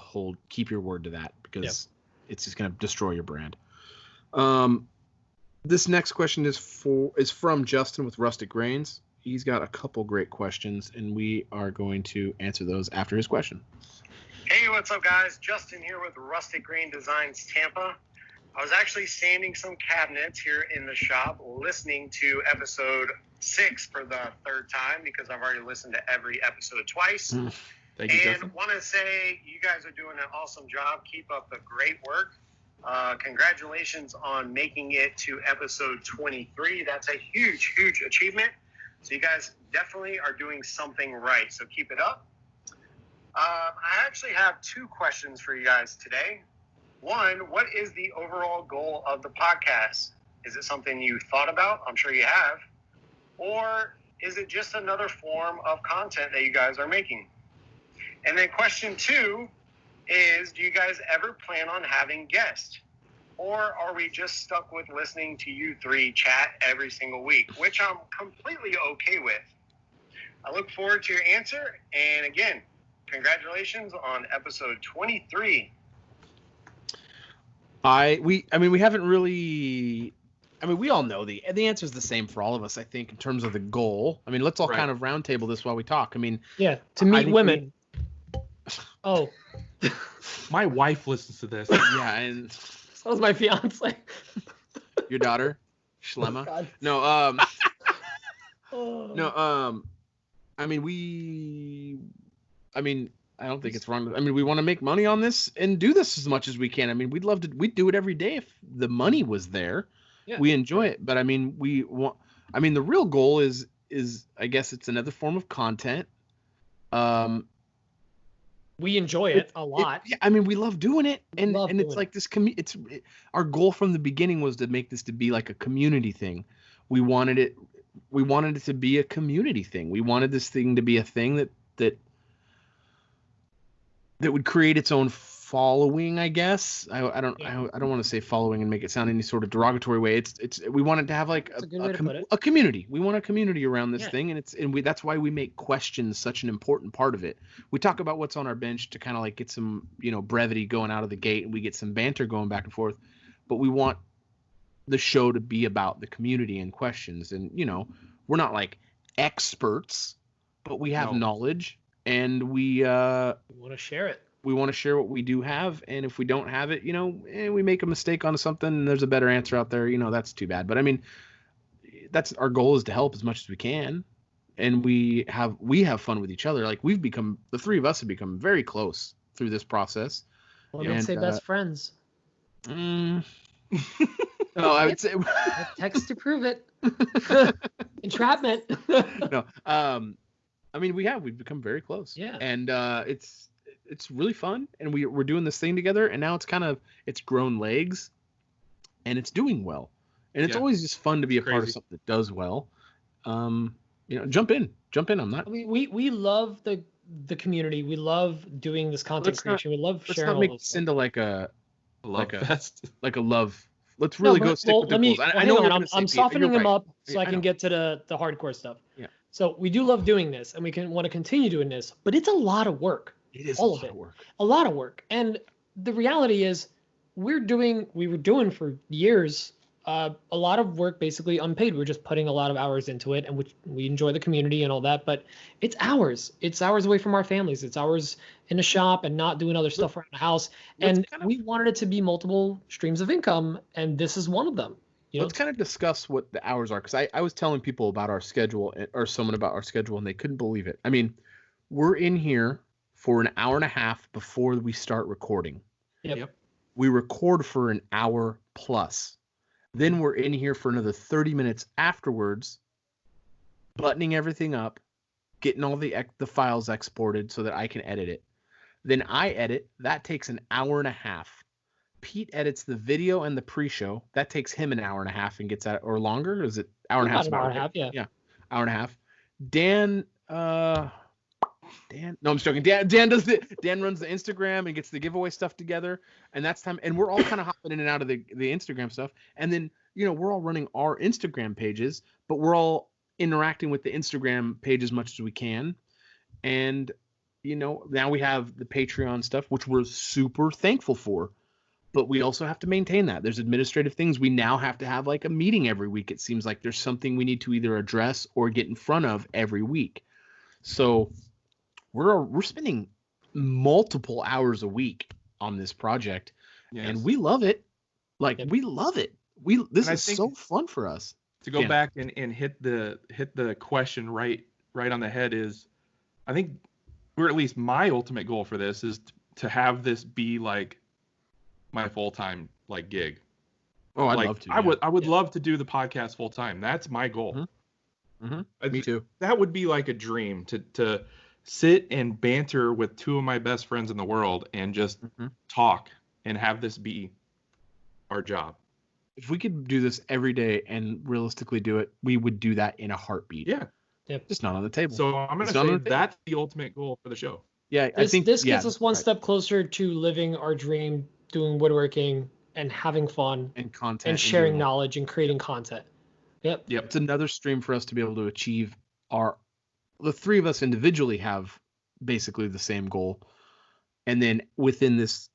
keep your word to that, because it's just going to destroy your brand. This next question is from Justin with Rustic Grains. He's got a couple great questions, and we are going to answer those after his question. Hey, what's up, guys? Justin here with Rustic Grain Designs Tampa. I was actually sanding some cabinets here in the shop, listening to episode 6 for the 3rd time because I've already listened to every episode twice. Thank you, and Justin. Want to say you guys are doing an awesome job. Keep up the great work. Congratulations on making it to episode 23. That's a huge, huge achievement. So you guys definitely are doing something right. So keep it up. I actually have 2 questions for you guys today. One, what is the overall goal of the podcast? Is it something you thought about? I'm sure you have. Or is it just another form of content that you guys are making? And then question 2 is, do you guys ever plan on having guests? Or are we just stuck with listening to you 3 chat every single week, which I'm completely okay with? I look forward to your answer. And again, congratulations on episode 23. We haven't really. I mean, we all know the answer is the same for all of us, I think, in terms of the goal. I mean, let's all kind of roundtable this while we talk. I mean, to meet women. Oh, my wife listens to this. Yeah, and so was my fiance. Your daughter, Thelma. God. No, Oh. no. I mean, I don't think it's wrong. I mean, we want to make money on this and do this as much as we can. I mean, we'd do it every day if the money was there. Yeah. We enjoy it, but I mean, the real goal is I guess it's another form of content. We enjoy it a lot. I mean, we love doing it, and it's like this. Our goal from the beginning was to make this to be like a community thing. We wanted it to be a community thing. We wanted this thing to be a thing that would create its own following, I guess. I don't want to say following and make it sound any sort of derogatory way. We want it to have like a community. We want a community around this thing, and that's why we make questions such an important part of it. We talk about what's on our bench to kind of like get some, brevity going out of the gate, and we get some banter going back and forth, but we want the show to be about the community and questions. And we're not like experts, but we have knowledge, and we want to share it. We want to share what we do have, and if we don't have it, we make a mistake on something and there's a better answer out there, that's too bad. But I mean, that's our goal, is to help as much as we can, and we have fun with each other. Like the 3 of us have become very close through this process. Well, let's say best friends. No, I would say text to prove it. Entrapment. No, I mean, we've become very close. Yeah, and it's really fun, and we're doing this thing together, and now it's grown legs, and it's doing well, and it's always just fun to be a part of something that does well. Jump in. I'm not. I mean, we love the community. We love doing this content creation. We love sharing. Let's not make this into like a love fest, like a love let's really No, go but- stick well, with the let me. goals. Well, I hang know on, you're I'm, gonna say, I'm Pete, softening you're him right. up so I know. can get to the hardcore stuff. Yeah. So we do love doing this, and we can want to continue doing this, but it's a lot of work. It is all a of lot it. of work. A lot of work. And the reality is, we were doing for years a lot of work basically unpaid. We're just putting a lot of hours into it, and we enjoy the community and all that, but it's hours. It's hours away from our families. It's hours in the shop and not doing other stuff around the house. And we wanted it to be multiple streams of income, and this is one of them. Let's kind of discuss what the hours are, because I was telling people about our schedule, or someone about our schedule, and they couldn't believe it. I mean, we're in here for an hour and a half before we start recording. Yep. We record for an hour plus. Then we're in here for another 30 minutes afterwards, buttoning everything up, getting all the files exported so that I can edit it. Then I edit. That takes an hour and a half. Pete edits the video and the pre-show. That takes him an hour and a half and gets out, or longer. Is it hour and a half? About an hour and a half, yeah. Yeah, hour and a half. Dan, no, I'm just joking. Dan runs the Instagram and gets the giveaway stuff together, and that's time. And we're all kind of hopping in and out of the Instagram stuff. And then, we're all running our Instagram pages, but we're all interacting with the Instagram page as much as we can. And, now we have the Patreon stuff, which we're super thankful for. But we also have to maintain that. There's administrative things. We now have to have like a meeting every week. It seems like there's something we need to either address or get in front of every week. So we're spending multiple hours a week on this project, and we love it. We love it. This is so fun for us. To go back and hit the question right on the head is, I think, or at least my ultimate goal for this is to have this be like my full-time gig. Oh, I'd love to. I would love to do the podcast full time. That's my goal. Me too. That would be like a dream to sit and banter with two of my best friends in the world and just talk and have this be our job. If we could do this every day and realistically do it, we would do that in a heartbeat. Yeah. Yep. Just not on the table. So I'm going to say that's the ultimate goal for the show. Yeah, I think this gets us one step closer to living our dream, doing woodworking and having fun and content and sharing knowledge and creating content. Yep. It's another stream for us to be able to achieve the three of us individually have basically the same goal. And then within this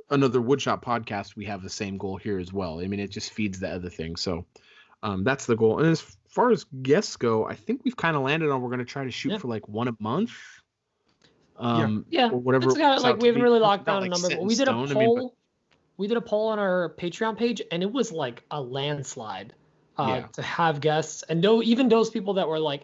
another Woodshop podcast, we have the same goal here as well. I mean, it just feeds the other thing. So that's the goal. And as far as guests go, I think we've kind of landed on we're going to try to shoot for like one a month. Or whatever. It's kind of we haven't really locked down a number, but we did a poll. We did a poll on our Patreon page, and it was like a landslide to have guests. And even those people that were like,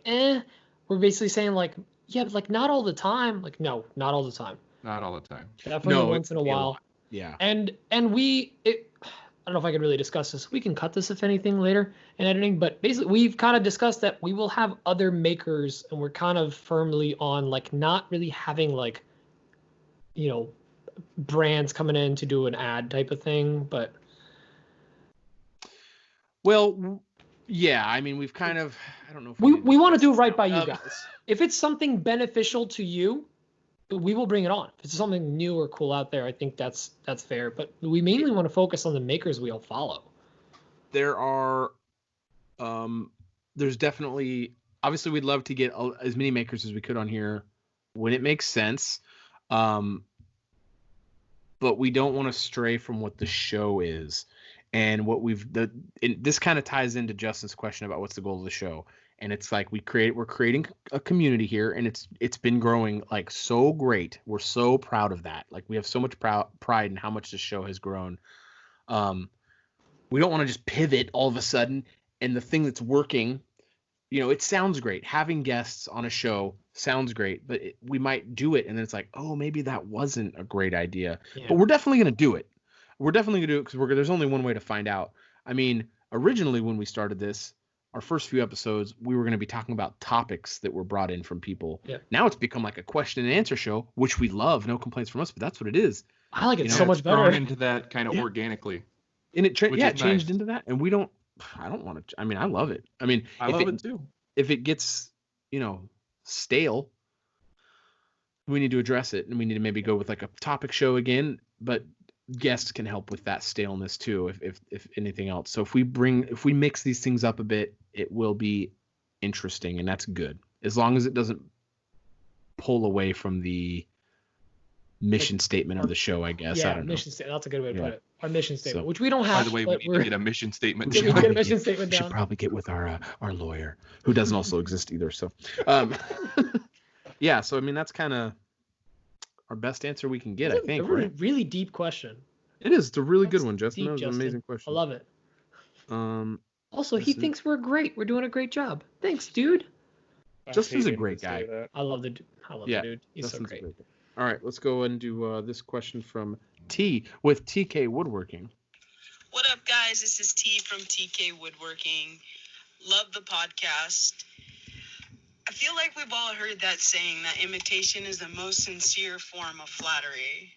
were basically saying but not all the time. No, not all the time. Not all the time. Definitely once in a while. Yeah. And I don't know if I could really discuss this. We can cut this if anything later in editing, but basically we've kind of discussed that we will have other makers, and we're kind of firmly on not really having brands coming in to do an ad type of thing. But I mean, we've kind of, I don't know if we want to do right by you guys. If it's something beneficial to you, we will bring it on. If it's something new or cool out there, I think that's fair. But we mainly want to focus on the makers we all follow. There are, there's definitely, obviously we'd love to get as many makers as we could on here when it makes sense. But we don't want to stray from what the show is. And what this kind of ties into Justin's question about what's the goal of the show. And it's like we're creating a community here, and it's been growing so great. We're so proud of that. We have so much pride in how much the show has grown. We don't want to just pivot all of a sudden, and the thing that's working, it sounds great. Having guests on a show sounds great, but we might do it, and then it's like, oh, maybe that wasn't a great idea. Yeah. But we're definitely going to do it. We're definitely going to do it because there's only one way to find out. I mean, originally when we started this, our first few episodes, we were going to be talking about topics that were brought in from people. Yeah. Now it's become like a question and answer show, which we love. No complaints from us, but that's what it is. I like it so much better. Grown into that kind of organically. And it changed into that. And I don't want to. I mean, I love it. I mean, I love it too. If it gets, stale, we need to address it, and we need to maybe go with a topic show again. But guests can help with that staleness too, if anything else. So if we mix these things up a bit, it will be interesting, and that's good, as long as it doesn't pull away from the mission statement of the show, I guess. Yeah, I don't know. Mission statement. That's a good way to put it. Our mission statement, which we don't By have. the way, we need to get a mission statement. We get a mission statement We down. should probably get with our lawyer, who doesn't also exist either. So, yeah. So I mean, that's kind of our best answer we can get, I think. A really, right? really deep question. It is. It's a really good one, Justin. That was Justin. an amazing question. I love it. Also, he listen. thinks we're great. We're doing a great job. Thanks, dude. Justin's a great guy. I love the dude. He's Justin's so great. All right, let's go and do this question from T with TK Woodworking. What up, guys? This is T from TK Woodworking. Love the podcast. I feel like we've all heard that saying that imitation is the most sincere form of flattery.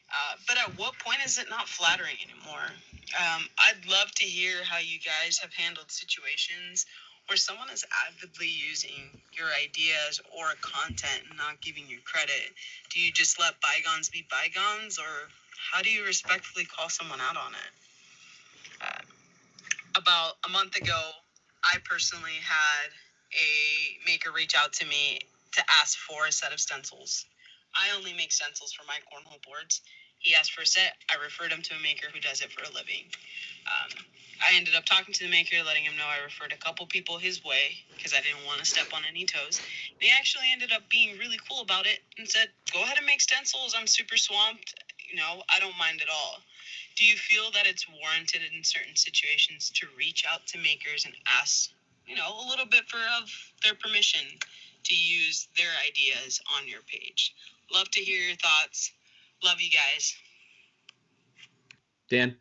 But at what point is it not flattering anymore? I'd love to hear how you guys have handled situations where someone is avidly using your ideas or content and not giving you credit. Do you just let bygones be bygones, or how do you respectfully call someone out on it? About a month ago, I personally had a maker reach out to me to ask for a set of stencils. I only make stencils for my cornhole boards. He asked for a set. I referred him to a maker who does it for a living. I ended up talking to the maker, letting him know I referred a couple people his way because I didn't want to step on any toes. They actually ended up being really cool about it and said, go ahead and make stencils. I'm super swamped. I don't mind at all. Do you feel that it's warranted in certain situations to reach out to makers and ask, a little bit of their permission to use their ideas on your page? Love to hear your thoughts. Love you guys. Dan?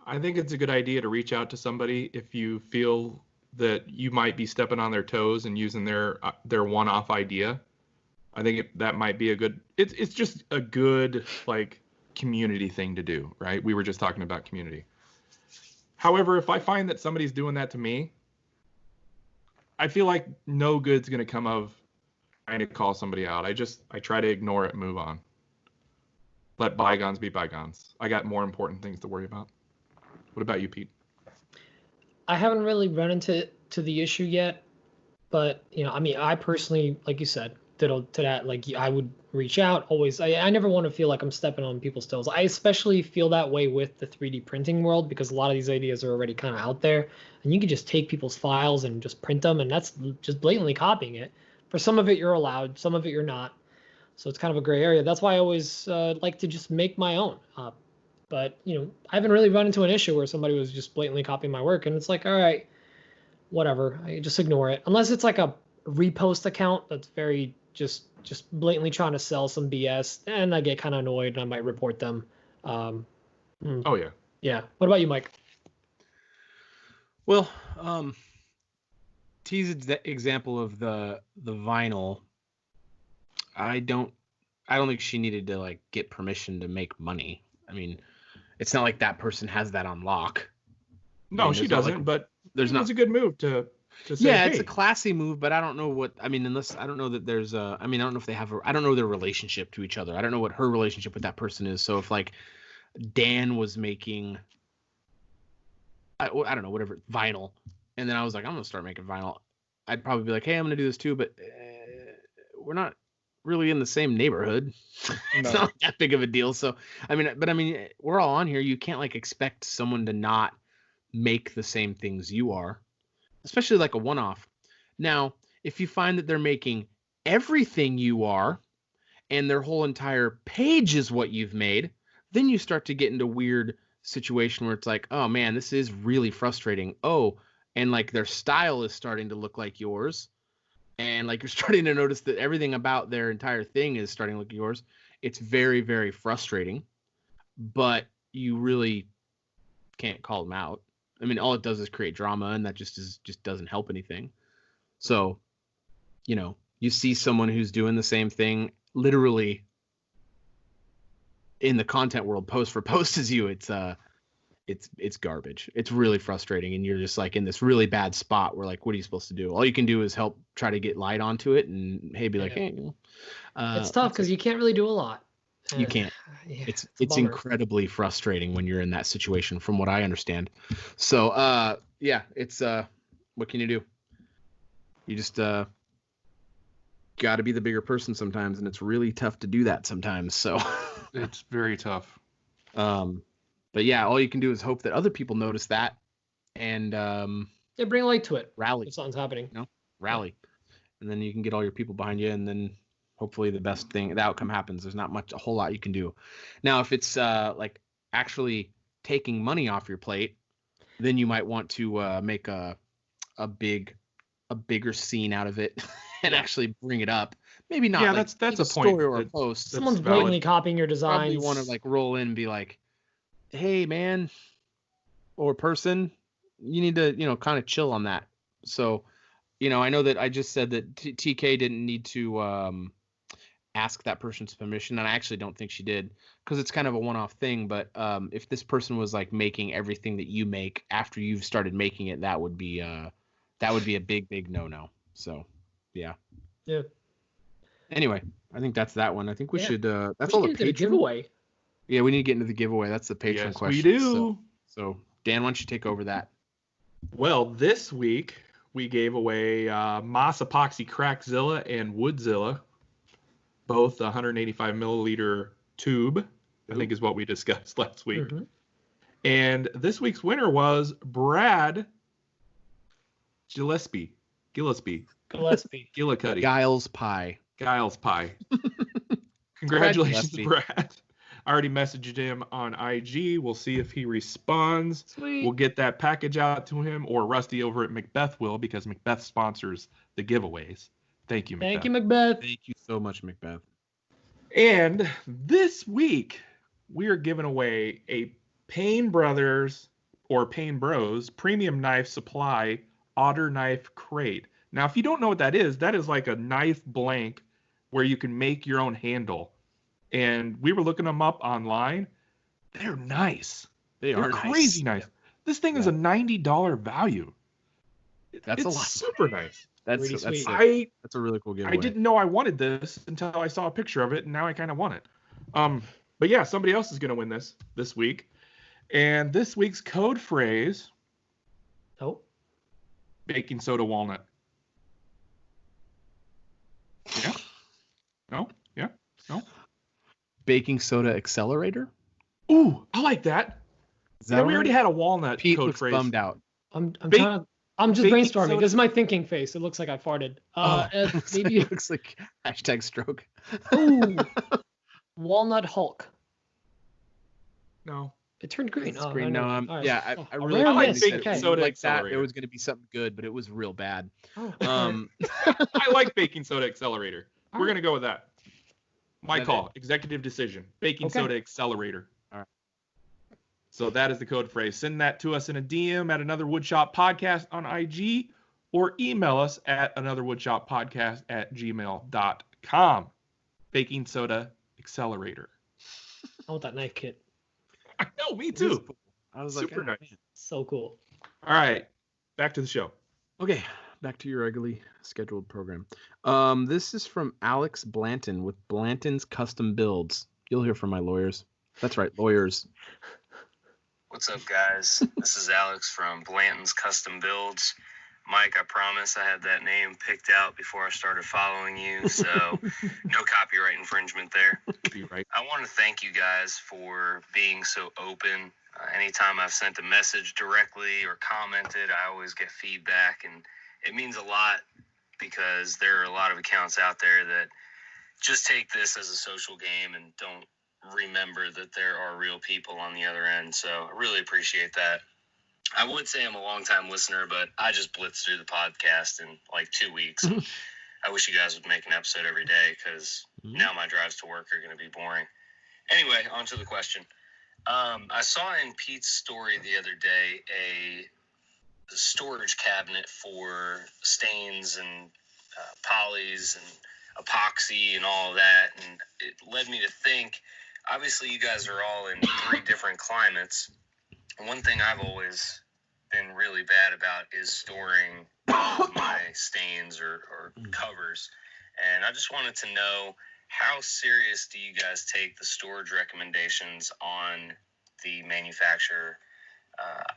I think it's a good idea to reach out to somebody if you feel that you might be stepping on their toes and using their one-off idea. I think that might be a good. It's just a good community thing to do, right? We were just talking about community. However, if I find that somebody's doing that to me, I feel like no good's gonna come of trying to call somebody out. I try to ignore it and move on. Let bygones be bygones. I got more important things to worry about. What about you, Pete? I haven't really run into the issue yet, but I personally, like you said, to that, I would reach out always. I never want to feel like I'm stepping on people's toes. I especially feel that way with the 3D printing world, because a lot of these ideas are already kind of out there, and you can just take people's files and just print them, and that's just blatantly copying it. For some of it, you're allowed, some of it you're not. So it's kind of a gray area. That's why I always like to just make my own. But, I haven't really run into an issue where somebody was just blatantly copying my work. And it's like, all right, whatever. I just ignore it. Unless it's like a repost account that's very just blatantly trying to sell some BS. And I get kind of annoyed and I might report them. Oh, yeah. Yeah. What about you, Mike? Well, T's example of the vinyl, I don't think she needed to get permission to make money. I mean, it's not like that person has that on lock. No, she doesn't. But it's a good move to say. Yeah, hey. it's a classy move, but I don't know what. I mean, unless I don't know that there's a. I mean, I don't know if they have. I don't know their relationship to each other. I don't know what her relationship with that person is. So if Dan was making, I don't know, whatever, vinyl, and then I was like, I'm gonna start making vinyl, I'd probably be like, hey, I'm gonna do this too, but we're not really in the same neighborhood. It's not that big of a deal. So I mean, we're all on here. You can't expect someone to not make the same things you are, especially a one-off. Now, if you find that they're making everything you are and their whole entire page is what you've made, then you start to get into a weird situation where it's like, oh man, this is really frustrating. Oh, and their style is starting to look like yours. And you're starting to notice that everything about their entire thing is starting to look like yours. It's very, very frustrating, but you really can't call them out. I mean, all it does is create drama, and that just doesn't help anything. So, you see someone who's doing the same thing literally in the content world, post for post as you. It's garbage. It's really frustrating, and you're just in this really bad spot where what are you supposed to do? All you can do is help try to get light onto it, and hey, be like, hey. It's tough because you can't really do a lot. You can't. Yeah, It's a bummer. incredibly frustrating when you're in that situation, from what I understand. So yeah, it's what can you do? You just got to be the bigger person sometimes, and it's really tough to do that sometimes. So It's very tough. But yeah, all you can do is hope that other people notice that and Yeah, bring light to it. rally. If something's happening. Rally, and then you can get all your people behind you, and then hopefully the outcome happens. There's not a whole lot you can do. Now, if it's like actually taking money off your plate, then you might want to make a bigger scene out of it and actually bring it up. Maybe not. Yeah, like, that's a story point. or a post. Someone's valid. blatantly copying your designs. Probably want to like roll in and be like, "Hey, man," or person, you need to kind of chill on that. So, I know that I just said that TK didn't need to ask that person's permission, and I actually don't think she did, because it's kind of a one-off thing. But if this person was like making everything that you make after you've started making it, that would be a big no-no. So, yeah. Yeah. Anyway, I think that's that one. I think we should. That's we all the should get into patron. the giveaway. Yeah, we need to get into the giveaway. That's the patron Yes, question. we do. So, Dan, why don't you take over that? Well, this week we gave away Moss Epoxy Crackzilla and Woodzilla, both 185 milliliter tube, I think is what we discussed last week. Mhm. And this week's winner was Brad Gillespie. Gillespie. Gillicuddy. Giles Pie. Giles Pie. Congratulations, Gillespie. Brad. I already messaged him on IG. We'll see if he responds. Sweet. We'll get that package out to him, or Rusty over at Macbeth will, because Macbeth sponsors the giveaways. Thank you, Macbeth. Thank you, Macbeth. Thank you so much, Macbeth. And this week, we are giving away a Payne Brothers or Payne Bros premium knife supply otter knife crate. Now, if you don't know what that is like a knife blank where you can make your own handle. And we were looking them up online. They're nice. They're crazy nice. This thing is a $90 value. That's it's a lot. Super nice. That's Really that's sweet. that's a really cool giveaway. I didn't know I wanted this until I saw a picture of it, and now I kind of want it. But yeah, somebody else is going to win this week. And this week's code phrase, baking soda walnut. Yeah? No? Yeah? No? Baking soda accelerator? Ooh, I like that. Is that we already had a walnut Pete code looks phrase. bummed out. I'm just baking brainstorming. soda- This is my thinking face. It looks like I farted. Maybe It looks like #stroke. ooh, Walnut Hulk. No. It turned green. It's Oh, green. I No, know. All right. yeah, Oh, I a really rare thought you miss. said Okay. it Soda like that. It accelerator. was going to be something good, but it was real bad. Oh, I like baking soda accelerator. All We're right. going to go with that. My That call. Executive decision. Baking Okay. soda accelerator. All right. So that is the code phrase. Send that to us in a DM at Another Woodshop Podcast on IG, or email us at anotherwoodshoppodcast@gmail.com. Baking soda accelerator. I want that knife kit. I know, me It is too. cool. I was like, Super "Oh, nice. man." So cool. All right, back to the show. Okay, back to your regularly scheduled program. This is from Alex Blanton with Blanton's Custom Builds. You'll hear from my lawyers. That's right, lawyers. What's up, guys? This is Alex from Blanton's Custom Builds. Mike, I promise I had that name picked out before I started following you, so no copyright infringement there. Be right. I want to thank you guys for being so open. Anytime I've sent a message directly or commented, I always get feedback, and it means a lot because there are a lot of accounts out there that just take this as a social game and don't remember that there are real people on the other end. So I really appreciate that. I would say I'm a long-time listener, but I just blitzed through the podcast in like 2 weeks. I wish you guys would make an episode every day because now my drives to work are going to be boring. Anyway, on to the question. I saw in Pete's story the other day a storage cabinet for stains and polys and epoxy and all of that, and it led me to think, obviously you guys are all in 3 different climates. One thing I've always been really bad about is storing all of my stains or covers, and I just wanted to know how serious do you guys take the storage recommendations on the manufacturer?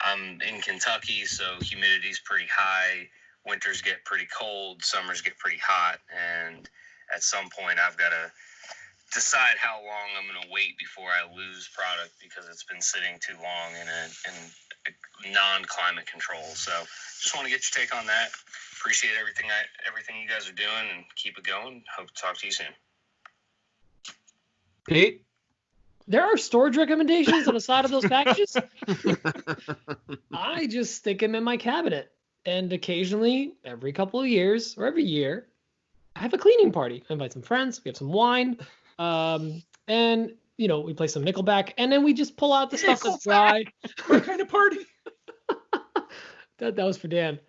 I'm in Kentucky, so humidity's pretty high. Winters get pretty cold. Summers get pretty hot. And at some point, I've got to decide how long I'm going to wait before I lose product because it's been sitting too long in a non-climate control. So just want to get your take on that. Appreciate everything you guys are doing, and keep it going. Hope to talk to you soon. Pete? There are storage recommendations on the side of those packages. I just stick them in my cabinet. And occasionally, every couple of years or every year, I have a cleaning party. I invite some friends. We have some wine. And, we play some Nickelback. And then we just pull out the stuff that's dry. What kind of party? That was for Dan.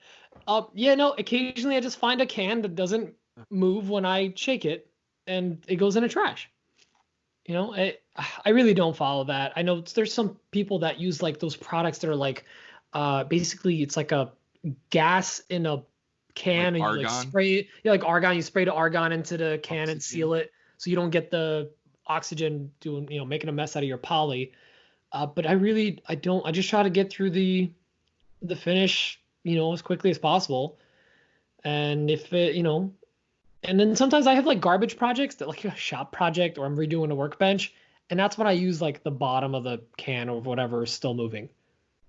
Occasionally I just find a can that doesn't move when I shake it. And it goes in the trash. I really don't follow that. I know there's some people that use like those products that are like, basically it's like a gas in a can, like and argon? You like spray, like argon. You spray the argon into the can oxygen. And seal it, so you don't get the oxygen doing, making a mess out of your poly. But I don't. I just try to get through the finish, as quickly as possible. And if it, and then sometimes I have like garbage projects that like a shop project, or I'm redoing a workbench, and that's when I use like the bottom of the can or whatever is still moving,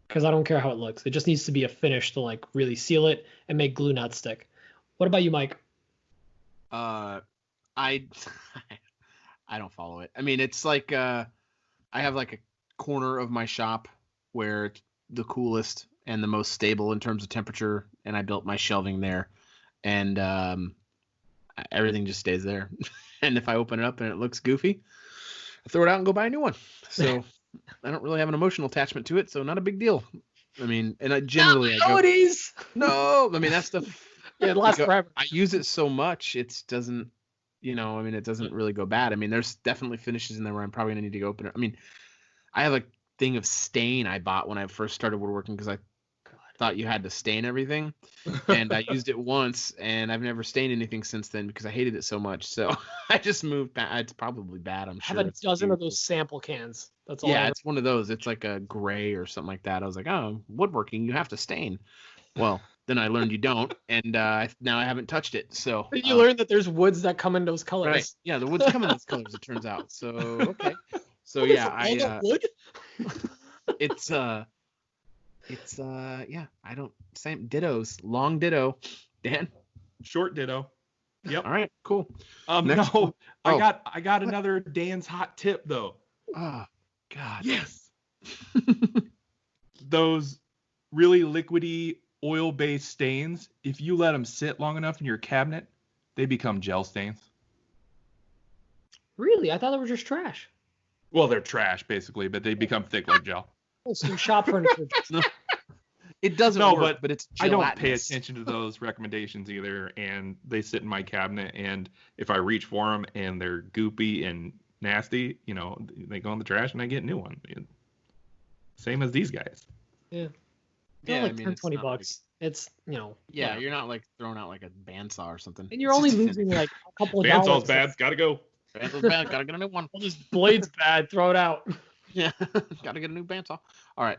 because I don't care how it looks. It just needs to be a finish to like really seal it and make glue not stick. What about you, Mike? I don't follow it. I mean, it's like I have like a corner of my shop where it's the coolest and the most stable in terms of temperature, and I built my shelving there, and everything just stays there. And if I open it up and it looks goofy, I throw it out and go buy a new one. So I don't really have an emotional attachment to it, so not a big deal. I mean, and I generally nowadays. No, I mean that's the it lasts forever. I use it so much, it doesn't, it doesn't really go bad. I mean, there's definitely finishes in there where I'm probably gonna need to go open it. I mean, I have a thing of stain I bought when I first started woodworking because I thought you had to stain everything, and I used it once, and I've never stained anything since then because I hated it so much. So I just moved back. It's probably bad, I'm sure. I have a dozen of those sample cans. That's all. Yeah, it's one of those. It's like a gray or something like that. I was like, oh, woodworking, you have to stain. Well, then I learned you don't, and now I haven't touched it. So you learned that there's woods that come in those colors. Right. Yeah, the woods come in those colors. It turns out. So okay. So yeah, wood. I don't same dittos. Long ditto. Dan? Short ditto. Yep. All right, cool. Next no, I got another Dan's hot tip though. Oh God. Yes. Those really liquidy oil-based stains, if you let them sit long enough in your cabinet, they become gel stains. Really? I thought they were just trash. Well, they're trash basically, but they become thick like gel. Some shop furniture. No, it doesn't work, but it's gelatinous. I don't pay attention to those recommendations either, and they sit in my cabinet, and if I reach for them and they're goopy and nasty, they go in the trash and I get a new one. Same as these guys. Yeah. They're like 10, 20 bucks. Like, it's, Yeah, you're not like throwing out like a bandsaw or something. And you're only losing like a couple of dollars. Bandsaw's bad. Gotta go. Bandsaw's bad. Gotta get a new one. Well, this blade's bad. Throw it out. Yeah. Gotta get a new bandsaw. All right.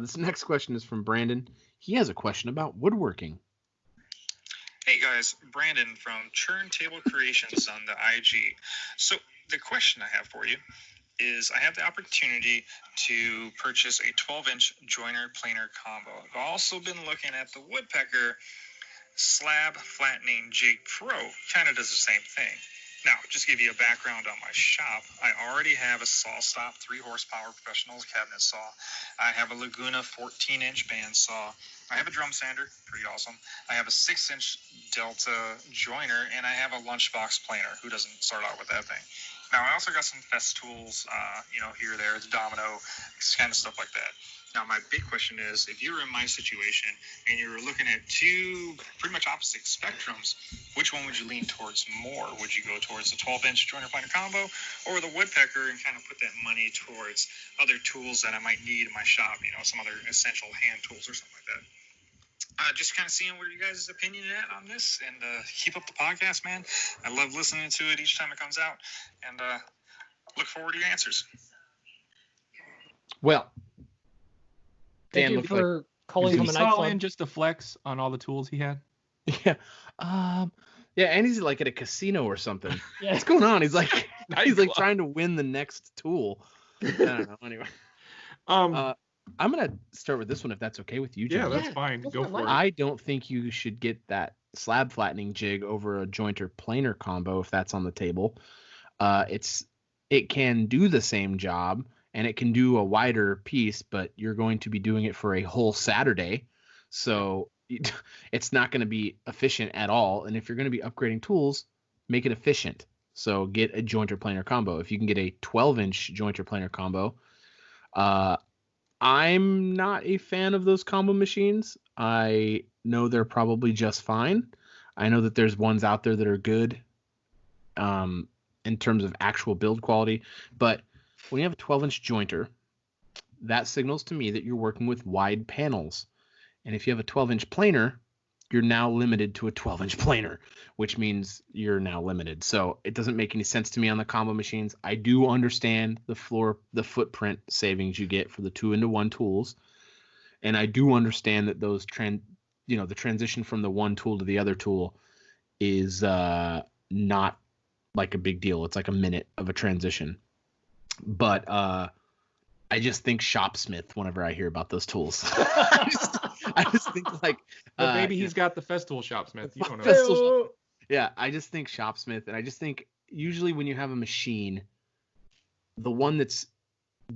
This next question is from Brandon. He has a question about woodworking. Hey guys, Brandon from Turntable Creations on the IG. So the question I have for you is I have the opportunity to purchase a 12-inch joiner planer combo. I've also been looking at the Woodpecker slab flattening jig pro. Kind of does the same thing. Now, just to give you a background on my shop, I already have a SawStop 3-horsepower professional cabinet saw. I have a Laguna 14-inch bandsaw. I have a drum sander, pretty awesome. I have a 6-inch Delta joiner, and I have a lunchbox planer. Who doesn't start out with that thing? Now, I also got some fest tools, here or there, the domino, kind of stuff like that. Now, my big question is, if you were in my situation and you were looking at two pretty much opposite spectrums, which one would you lean towards more? Would you go towards the 12-inch joiner planer combo or the Woodpecker and kind of put that money towards other tools that I might need in my shop, some other essential hand tools or something like that? Just kind of seeing where you guys' opinion at on this, and keep up the podcast, man. I love listening to it each time it comes out, and look forward to your answers. Well, Thank Dan you looked for calling him a He night saw club. in just to flex on all the tools he had. Yeah. Yeah, and he's like at a casino or something. Yeah. What's going on? He's like Nightclub. trying to win the next tool. I don't know. Anyway. I'm gonna start with this one if that's okay with you, Yeah, Jim. that's fine. Go for it. I don't think you should get that slab flattening jig over a jointer planer combo if that's on the table. It can do the same job and it can do a wider piece, but you're going to be doing it for a whole Saturday. So it's not going to be efficient at all. And if you're going to be upgrading tools, make it efficient. So get a jointer planer combo. If you can get a 12-inch jointer planer combo, I'm not a fan of those combo machines. I know they're probably just fine. I know that there's ones out there that are good in terms of actual build quality. But when you have a 12-inch jointer, that signals to me that you're working with wide panels. And if you have a 12-inch planer, you're now limited to a 12-inch planer, which means you're now limited. So it doesn't make any sense to me on the combo machines. I do understand the footprint savings you get for the 2-into-1 tools. And I do understand that those the transition from the one tool to the other tool is not like a big deal. It's like a minute of a transition. But I just think shopsmith whenever I hear about those tools. I just think like But maybe he's got the festival shopsmith. You don't know. Festival yeah, I just think shopsmith, and I just think usually when you have a machine, the one that's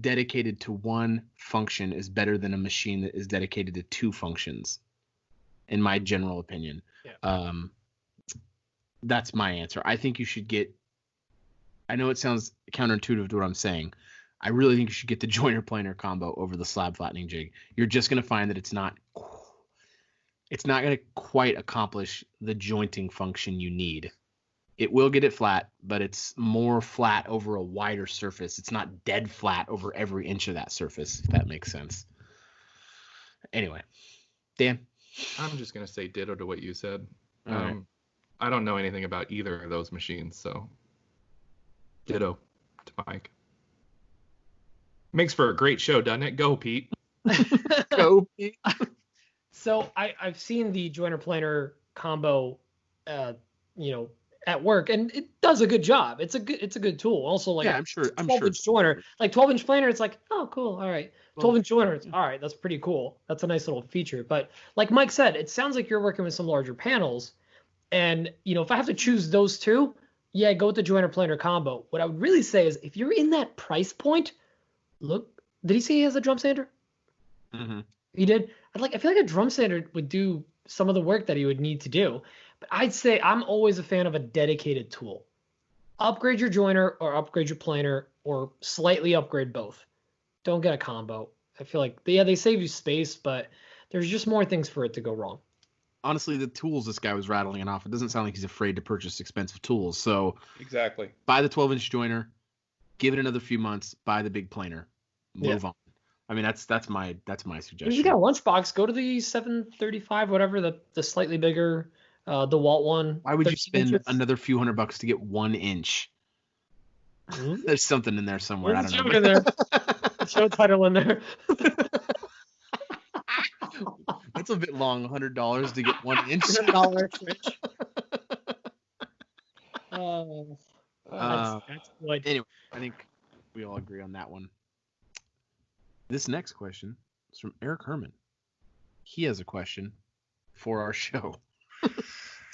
dedicated to one function is better than a machine that is dedicated to two functions, in my general opinion. Yeah. That's my answer. I think you should get, I know it sounds counterintuitive to what I'm saying. I really think you should get the jointer planer combo over the slab flattening jig. You're just going to find that it's not going to quite accomplish the jointing function you need. It will get it flat, but it's more flat over a wider surface. It's not dead flat over every inch of that surface, if that makes sense. Anyway, Dan? I'm just going to say ditto to what you said. Right. I don't know anything about either of those machines, so ditto to Mike. Makes for a great show, doesn't it? Go, Pete. Go, Pete. So I've seen the jointer planer combo, at work, and it does a good job. It's a good tool. Also, like, yeah, I'm sure. 12-inch jointer, like 12-inch planer. It's like, oh, cool. All right. 12-inch jointer. It's all right. That's pretty cool. That's a nice little feature. But like Mike said, it sounds like you're working with some larger panels, and if I have to choose those two, yeah, go with the jointer planer combo. What I would really say is, if you're in that price point, look. Did he say he has a drum sander? Mm-hmm. He did. I feel like a drum sander would do some of the work that he would need to do. But I'd say I'm always a fan of a dedicated tool. Upgrade your jointer or upgrade your planer or slightly upgrade both. Don't get a combo. I feel like, they save you space, but there's just more things for it to go wrong. Honestly, the tools this guy was rattling off, it doesn't sound like he's afraid to purchase expensive tools. So exactly, buy the 12-inch jointer, give it another few months, buy the big planer, move on. I mean, that's my suggestion. If you got a lunchbox, go to the 735, whatever, the slightly bigger, the Walt one. Why would you spend another few $100 to get 1 inch? Mm-hmm. There's something in there somewhere. There's I don't know. In there. Show title in there. That's a bit long, $100 to get 1 inch. That's good. Anyway, I think we all agree on that one. This next question is from Eric Herman. He has a question for our show.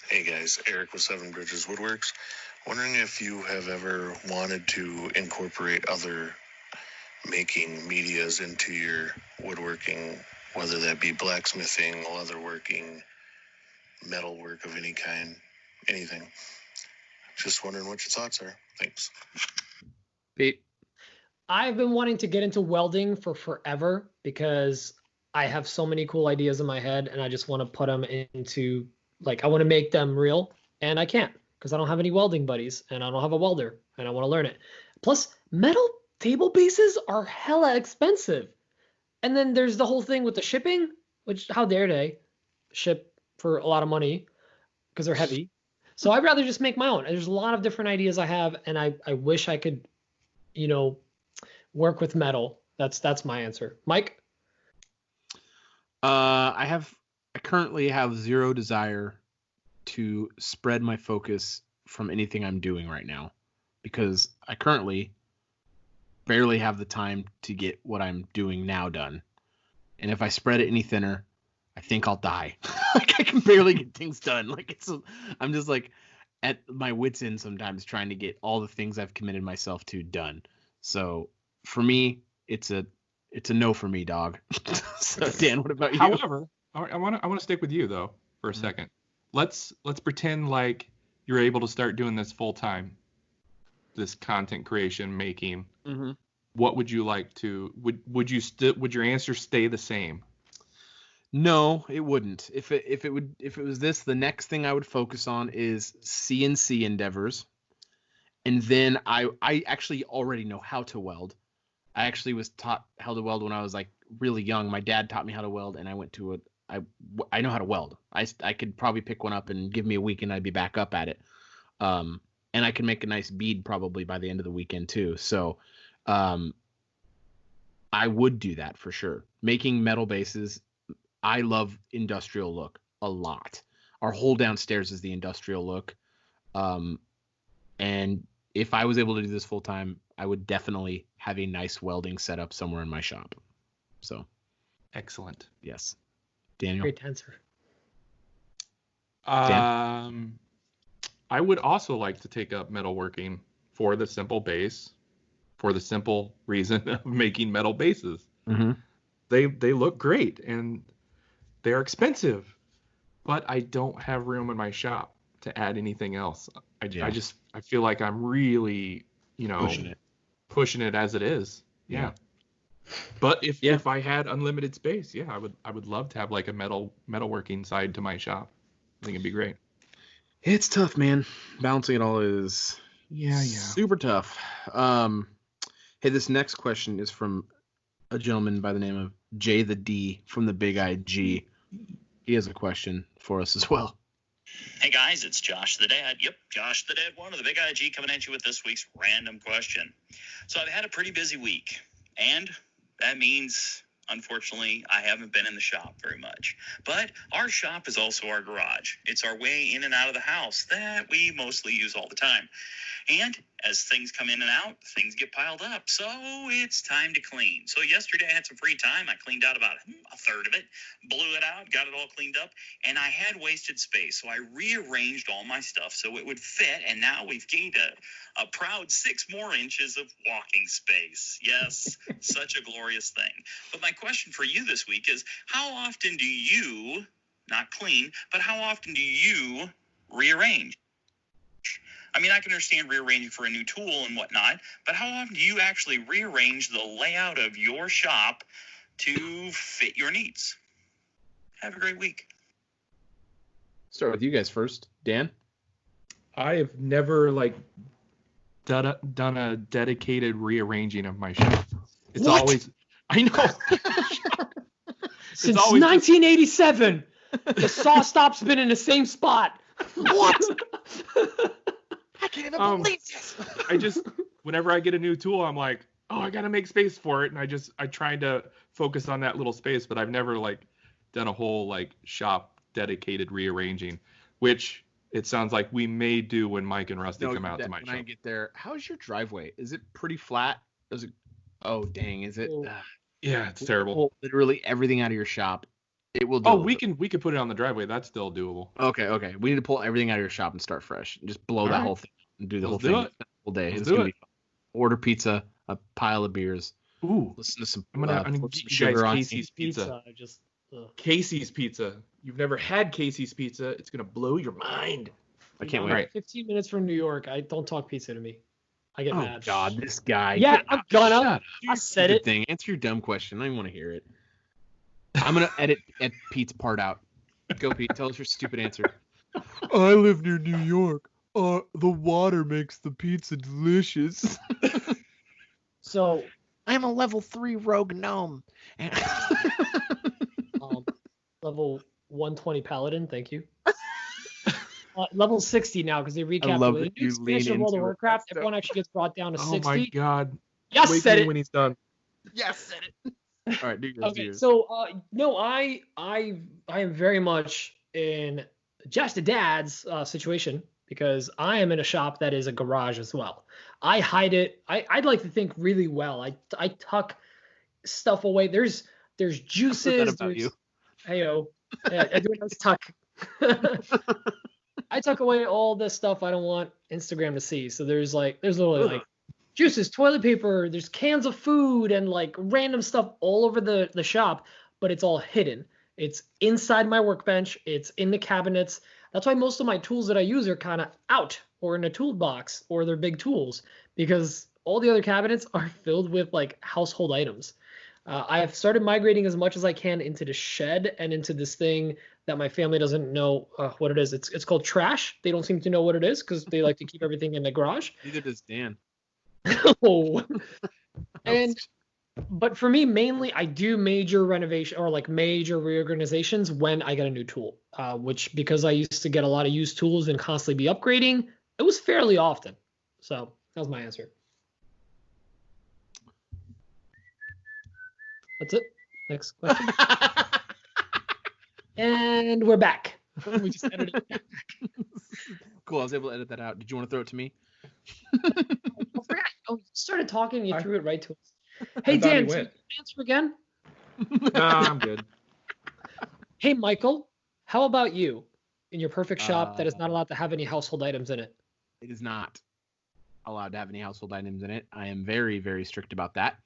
Hey guys, Eric with Seven Bridges Woodworks. Wondering if you have ever wanted to incorporate other making medias into your woodworking, whether that be blacksmithing, leatherworking, metalwork of any kind, anything. Just wondering what your thoughts are. Thanks. Pete? I've been wanting to get into welding for forever because I have so many cool ideas in my head and I just want to put them into, I want to make them real, and I can't because I don't have any welding buddies and I don't have a welder and I want to learn it. Plus, metal table bases are hella expensive. And then there's the whole thing with the shipping, which how dare they? ship for a lot of money because they're heavy. So I'd rather just make my own. There's a lot of different ideas I have, and I wish I could, work with metal. That's my answer. Mike? I currently have zero desire to spread my focus from anything I'm doing right now, because I currently barely have the time to get what I'm doing now done. And if I spread it any thinner, I think I'll die. Like, I can barely get things done. Like, I'm just like at my wit's end sometimes trying to get all the things I've committed myself to done. So for me, it's a no for me, dog. So Dan, what about you? However, I want to stick with you though for a second. Let's pretend like you're able to start doing this full time. This content creation making. Mm-hmm. What would you like to? Would your answer stay the same? No, it wouldn't. If it was this, the next thing I would focus on is CNC endeavors, and then I actually already know how to weld. I actually was taught how to weld when I was like really young. My dad taught me how to weld, and I went to I know how to weld. I could probably pick one up and give me a week, and I'd be back up at it. And I can make a nice bead probably by the end of the weekend too. So, I would do that for sure. Making metal bases. I love industrial look a lot. Our whole downstairs is the industrial look. And if I was able to do this full time, I would definitely have a nice welding setup somewhere in my shop. So excellent. Yes. Daniel. Great answer. I would also like to take up metalworking for the simple reason of making metal bases. Mm-hmm. They look great and they're expensive, but I don't have room in my shop to add anything else. I feel like I'm really, pushing it as it is. Yeah. But if I had unlimited space, I would love to have like a metalworking side to my shop. I think it'd be great. It's tough, man. Balancing it all is super tough. Hey, this next question is from a gentleman by the name of Jay the D from the Big IG. He has a question for us as well. Hey guys, it's Josh the Dad. Yep, Josh the Dad, one of the Big IG, coming at you with this week's random question. So I've had a pretty busy week, and that means, unfortunately, I haven't been in the shop very much. But our shop is also our garage. It's our way in and out of the house that we mostly use all the time. And as things come in and out, things get piled up. So it's time to clean. So yesterday I had some free time. I cleaned out about a third of it, blew it out, got it all cleaned up, and I had wasted space. So I rearranged all my stuff so it would fit, and now we've gained a proud 6 more inches of walking space. Yes, such a glorious thing. But my question for you this week is, how often do you, not clean, but how often do you rearrange? I mean, I can understand rearranging for a new tool and whatnot, but how often do you actually rearrange the layout of your shop to fit your needs? Have a great week. Start with you guys first. Dan? I have never done a dedicated rearranging of my shop. It's always, I know. Since 1987, the saw stop's been in the same spot. What? I can't even believe this. Whenever I get a new tool, I'm like, oh, I got to make space for it. And I try to focus on that little space, but I've never done a whole shop dedicated rearranging, which it sounds like we may do when Mike and Rusty come out to my shop. When I get there, how's your driveway? Is it pretty flat? Is it? Oh, dang. Is it? Yeah, it's terrible. Pull literally everything out of your shop. It will do. Oh, we can put it on the driveway. That's still doable. Okay. We need to pull everything out of your shop and start fresh. And just blow that whole thing and do the whole thing the whole day. It's gonna be fun. Order pizza, a pile of beers. Ooh. Listen to some. I'm gonna get you guys Casey's pizza. Casey's pizza. You've never had Casey's pizza. It's gonna blow your mind. I can't wait. Right. 15 minutes from New York. I don't talk pizza to me. I get mad. Oh God, this guy. Yeah, I'm gonna. I said it. Answer your dumb question. I don't even want to hear it. I'm gonna edit Pete's part out. Go, Pete. Tell us your stupid answer. I live near New York. The water makes the pizza delicious. So I'm a level 3 rogue gnome. Level 120 Paladin. Thank you. Level 60 now because they recapped I love it. that you lean Expansion of World of into it. Warcraft. Everyone actually gets brought down to 60. Oh my god. Yes, Wake said me it. when he's done. Yes, said it. All right, do yours. Okay, so no, I am very much in just a dad's situation because I am in a shop that is a garage as well. I hide it. I'd like to think really well. I tuck stuff away. There's juices. About you. Heyo, I do a nice tuck. I tuck away all the stuff I don't want Instagram to see. So there's literally like juices, toilet paper, there's cans of food and like random stuff all over the shop, but it's all hidden. It's inside my workbench. It's in the cabinets. That's why most of my tools that I use are kind of out or in a toolbox or they're big tools because all the other cabinets are filled with like household items. I have started migrating as much as I can into the shed and into this thing that my family doesn't know what it is. It's called trash. They don't seem to know what it is because they like to keep everything in the garage. Neither does Dan. Oh. But for me, mainly, I do major renovation or like major reorganizations when I get a new tool, which because I used to get a lot of used tools and constantly be upgrading, it was fairly often. So that was my answer. That's it. Next question. And we're back. We just edited it. Cool. I was able to edit that out. Did you want to throw it to me? I forgot. Oh, you started talking and you threw it right to us. Hey, Dan, so answer again? Nah, I'm good. Hey, Michael, how about you in your perfect shop that is not allowed to have any household items in it? It is not allowed to have any household items in it. I am very, very strict about that.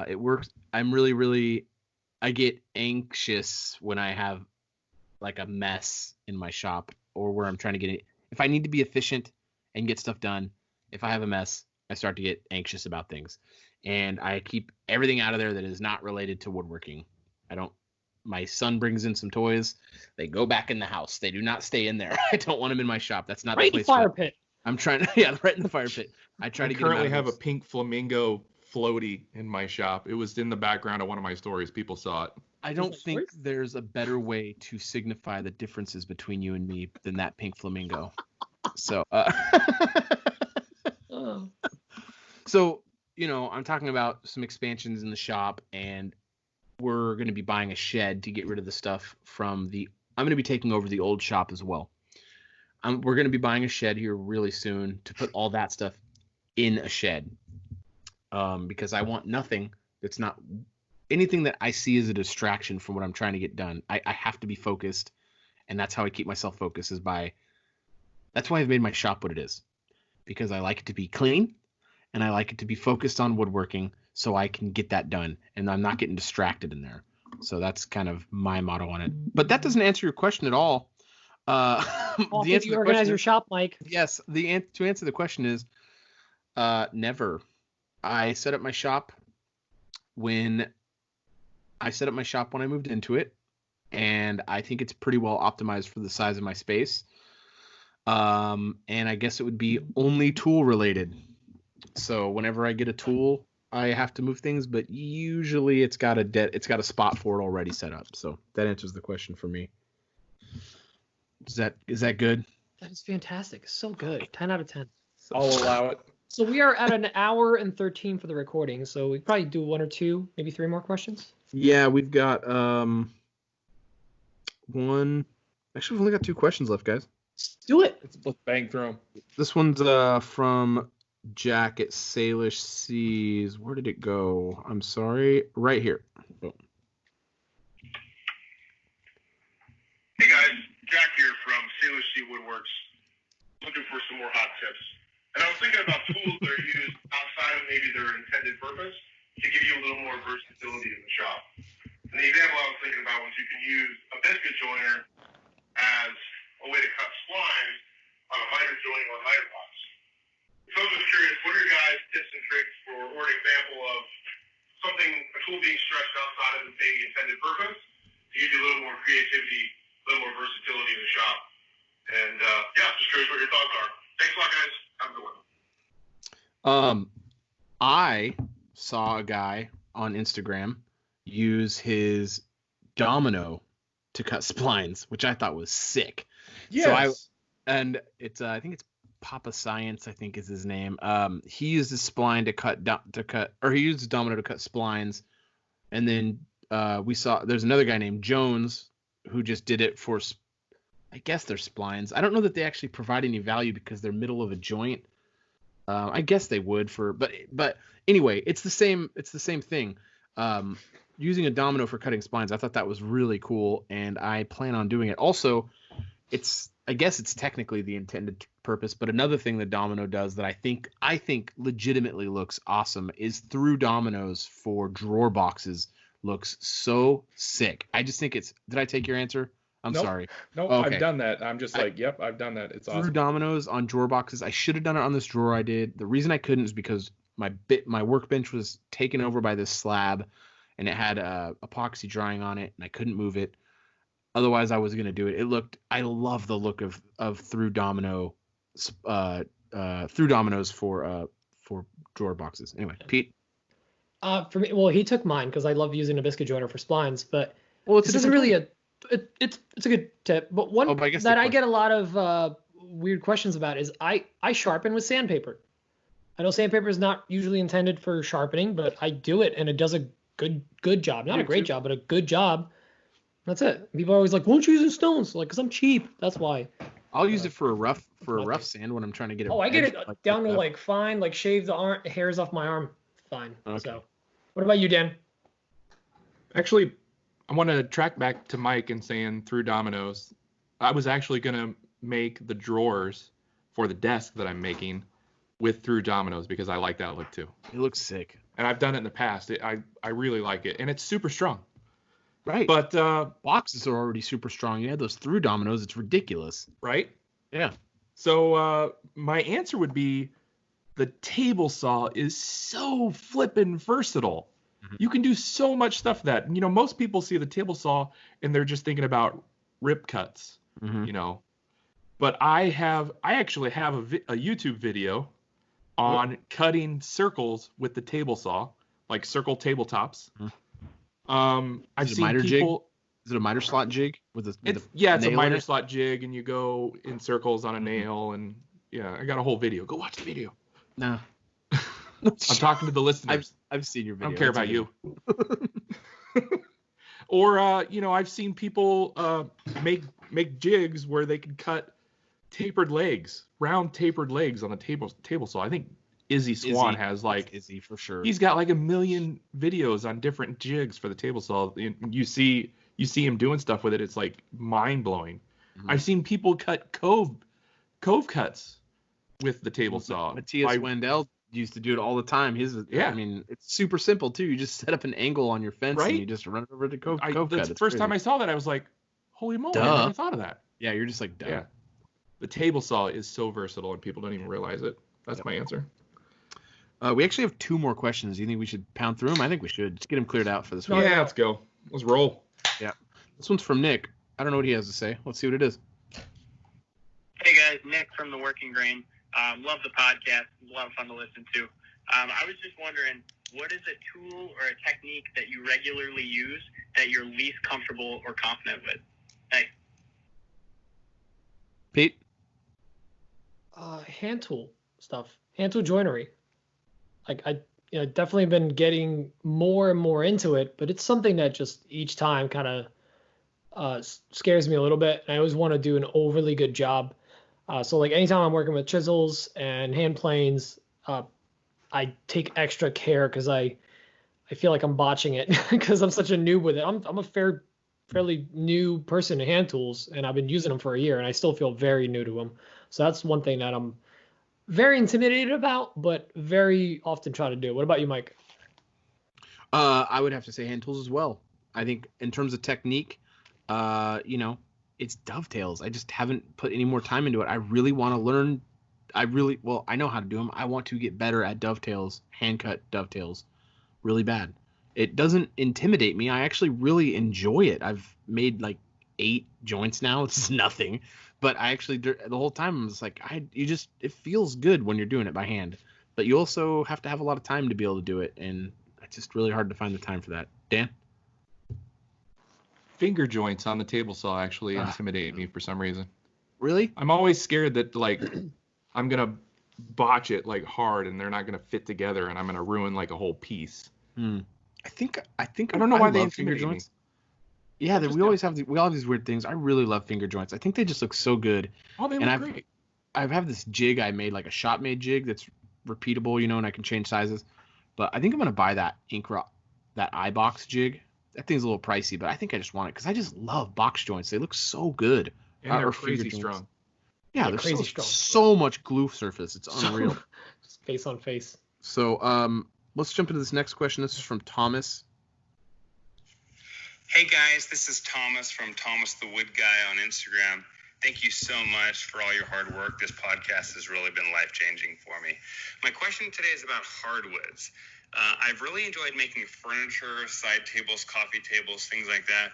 It works. I'm really, I get anxious when I have like a mess in my shop or where I'm trying to get it. If I need to be efficient and get stuff done, if I have a mess, I start to get anxious about things. And I keep everything out of there that is not related to woodworking. My son brings in some toys. They go back in the house. They do not stay in there. I don't want them in my shop. That's not right the place. Right in the fire pit. I'm trying to, right in the fire pit. I currently have a pink flamingo floaty in my shop. It was in the background of one of my stories. People saw it. I don't think there's a better way to signify the differences between you and me than that pink flamingo. So, so, I'm talking about some expansions in the shop, and we're going to be buying a shed to get rid of the stuff from I'm going to be taking over the old shop as well. We're going to be buying a shed here really soon to put all that stuff in a shed. Because I want nothing that's not anything that I see as a distraction from what I'm trying to get done. I have to be focused, and that's how I keep myself focused that's why I've made my shop what it is, because I like it to be clean and I like it to be focused on woodworking so I can get that done and I'm not getting distracted in there. So that's kind of my motto on it. But that doesn't answer your question at all. The answer you organize your shop, Mike. Yes, to answer the question is never. I set up my shop when I moved into it, and I think it's pretty well optimized for the size of my space. And I guess it would be only tool related. So whenever I get a tool, I have to move things, but usually it's got a spot for it already set up. So that answers the question for me. Is that good? That is fantastic. So good. 10 out of 10. I'll allow it. So we are at an hour and 13 for the recording. So we probably do one or two, maybe three more questions. Yeah, we've got one. Actually, we've only got two questions left, guys. Let's do it. Let's bang through them. This one's from Jack at Salish Seas. Where did it go? I'm sorry. Right here. Oh. Hey guys, Jack here from Salish Sea Woodworks. Looking for some more hot tips. And I was thinking about tools that are used outside of maybe their intended purpose to give you a little more versatility in the shop. And the example I was thinking about was you can use a biscuit joiner as a way to cut splines on a miter joint or a miter box. So I was just curious, what are your guys' tips and tricks or an example of a tool being stretched outside of its maybe intended purpose to give you a little more creativity, a little more versatility in the shop? And just curious what your thoughts are. Thanks a lot, guys. Have a good one. I saw a guy on Instagram use his domino to cut splines, which I thought was sick. Yes. I think it's Papa Science, I think is his name. He used a spline he used a domino to cut splines, and then we saw there's another guy named Jones who just did it for, I guess they're splines. I don't know that they actually provide any value because they're middle of a joint. I guess they would but anyway, it's the same thing. Using a domino for cutting splines, I thought that was really cool, and I plan on doing it. Also, I guess it's technically the intended purpose, but another thing that domino does that I think legitimately looks awesome is through dominoes for drawer boxes. Looks so sick. I just think did I take your answer? I'm sorry. No, okay. I've done that. I'm just yep, I've done that. It's awesome. Through dominoes on drawer boxes. I should have done it on this drawer I did. The reason I couldn't is because my workbench was taken over by this slab, and it had epoxy drying on it, and I couldn't move it. Otherwise, I was going to do it. I love the look of through dominoes for drawer boxes. Anyway, Pete. For me, well, he took mine because I love using a biscuit joiner for splines, but this isn't really it's a good tip. But one that I get a lot of weird questions about is I sharpen with sandpaper. I know sandpaper is not usually intended for sharpening, but I do it and it does a good job. Not a great job, but a good job. That's it. People are always like, "Won't you use stones?" Like, because I'm cheap. That's why. I'll use it for a rough sand when I'm trying to get it. I get it down to like fine, like shave the hairs off my arm. Fine. Okay. So, what about you, Dan? Actually, I want to track back to Mike and saying through dominoes. I was actually gonna make the drawers for the desk that I'm making with through dominoes because I like that look too. It looks sick. And I've done it in the past. I really like it, and it's super strong. Right. But boxes are already super strong. You add those through dominoes, it's ridiculous. Right? Yeah. So my answer would be the table saw is so flippin' versatile. Mm-hmm. You can do so much stuff that, most people see the table saw and they're just thinking about rip cuts, But I actually have a YouTube video on cutting circles with the table saw, like circle tabletops. Mm-hmm. I've seen people. Is it a miter slot jig it's a miter slot jig, and you go in circles on a nail, and I got a whole video. Go watch the video. No, I'm talking to the listeners. I've seen your video. I don't care about you. Or I've seen people make jigs where they can cut round tapered legs on a table saw. I think Izzy Swan has Izzy for sure. He's got like 1 million videos on different jigs for the table saw. You see him doing stuff with it. It's like mind blowing. Mm-hmm. I've seen people cut cove cuts with the table saw. Matthias Wendell used to do it all the time. I mean, it's super simple too. You just set up an angle on your fence and you just run it over to cove cut. That's the first time I saw that. I was like, holy moly, I never thought of that. Yeah, you're just like, duh. Yeah. The table saw is so versatile and people don't even realize it. That's my answer. We actually have 2 more questions. Do you think we should pound through them? I think we should. Just get them cleared out for this week. Yeah, let's go. Let's roll. Yeah. This one's from Nick. I don't know what he has to say. Let's see what it is. Hey, guys. Nick from The Working Grain. Love the podcast. It's a lot of fun to listen to. I was just wondering, what is a tool or a technique that you regularly use that you're least comfortable or confident with? Thanks. Pete? Hand tool stuff. Hand tool joinery. Like I definitely been getting more and more into it, but it's something that just each time kind of scares me a little bit. And I always want to do an overly good job. So like anytime I'm working with chisels and hand planes, I take extra care because I feel like I'm botching it because I'm such a noob with it. I'm a fairly new person to hand tools, and I've been using them for a year, and I still feel very new to them. So that's one thing that I'm very intimidated about, but very often try to do. What about you, Mike? I would have to say hand tools as well. I think in terms of technique, it's dovetails. I just haven't put any more time into it. I really want to learn. I know how to do them. I want to get better at dovetails, hand cut dovetails, really bad. It doesn't intimidate me. I actually really enjoy it. I've made like 8 joints now. It's nothing. But I actually, the whole time, I'm just like, it feels good when you're doing it by hand. But you also have to have a lot of time to be able to do it. And it's just really hard to find the time for that. Dan? finger joints on the table saw actually intimidate me for some reason. Really? I'm always scared that like I'm gonna botch it like hard and they're not gonna fit together and I'm gonna ruin like a whole piece. I think I don't know why they love finger intimidate me. joints. Yeah, we always have we all have these weird things. I really love finger joints. I think they just look so good. Oh, they look great. I have this jig I made, like a shop made jig that's repeatable, and I can change sizes. But I think I'm gonna buy that that iBox jig. That thing's a little pricey, but I think I just want it because I just love box joints. They look so good. And they're crazy strong. Yeah, they're crazy strong. So much glue surface. It's unreal. Face on face. So let's jump into this next question. This is from Thomas. Hey guys, this is Thomas from Thomas the Wood Guy on Instagram. Thank you so much for all your hard work. This podcast has really been life-changing for me. My question today is about hardwoods. I've really enjoyed making furniture, side tables, coffee tables, things like that.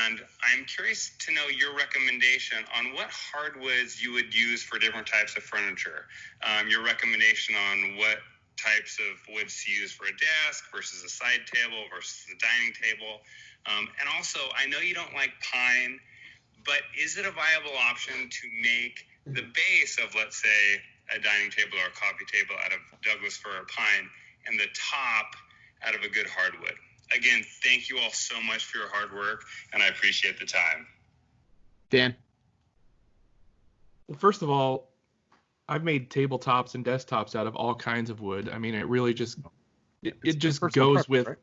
And I'm curious to know your recommendation on what hardwoods you would use for different types of furniture. Your recommendation on what types of woods to use for a desk versus a side table versus a dining table. And also, I know you don't like pine, but is it a viable option to make the base of, let's say, a dining table or a coffee table out of Douglas fir or pine and the top out of a good hardwood? Again, thank you all so much for your hard work, and I appreciate the time. Dan? Well, first of all, I've made tabletops and desktops out of all kinds of wood. I mean, it really just it just goes with, right?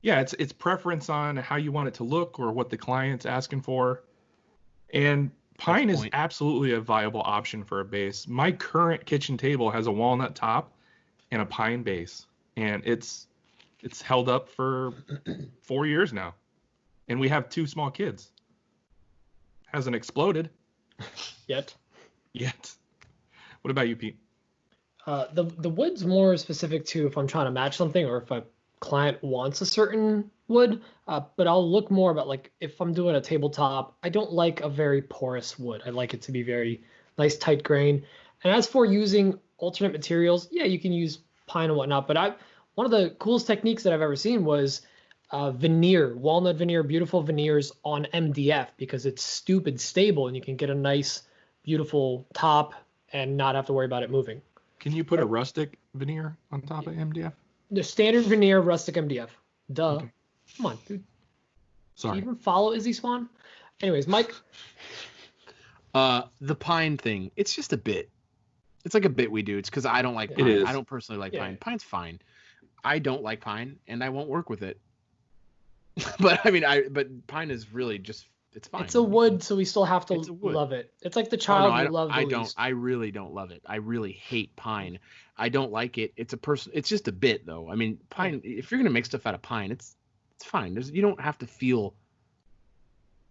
Yeah, it's preference on how you want it to look or what the client's asking for. And pine is absolutely a viable option for a base. My current kitchen table has a walnut top and a pine base, and it's held up for 4 years now. And we have 2 small kids. Hasn't exploded. Yet. What about you, Pete? The wood's more specific to if I'm trying to match something or if a client wants a certain wood, but I'll look more about like if I'm doing a tabletop, I don't like a very porous wood. I like it to be very nice, tight grain. And as for using alternate materials, yeah, you can use pine and whatnot, but one of the coolest techniques that I've ever seen was veneer, walnut veneer, beautiful veneers on MDF because it's stupid stable and you can get a nice, beautiful top and not have to worry about it moving. Can you put a rustic veneer on top of MDF? The standard veneer rustic MDF. Duh. Okay. Come on, dude. Sorry. Do you even follow Izzy Swan? Anyways, Mike. The pine thing, it's just a bit. It's like a bit we do. It's because I don't like pine. I don't personally like pine. Pine's fine. I don't like pine, and I won't work with it. But I mean, but pine is really just, it's fine. It's a wood, so we still have to love it. It's like the child who loves the least. I really don't love it. I really hate pine. I don't like it. It's just a bit though. I mean, pine. If you're gonna make stuff out of pine, it's fine. You don't have to feel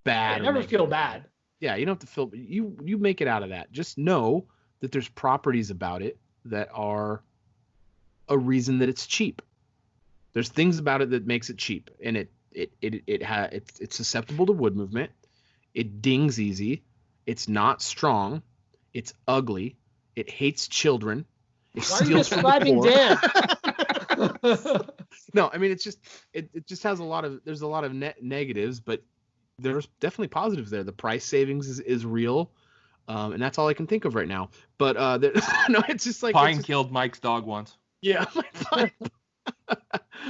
bad. I never feel bad. Yeah, you don't have to feel. You make it out of that. Just know that there's properties about it that are a reason that it's cheap. There's things about it that makes it cheap, and it's susceptible to wood movement. It dings easy. It's not strong. It's ugly. It hates children. It Why are you describing Dan? No, I mean it just has there's a lot of negatives, but there's definitely positives there. The price savings is real. And that's all I can think of right now. But no, it's just like Pine killed Mike's dog once. Yeah,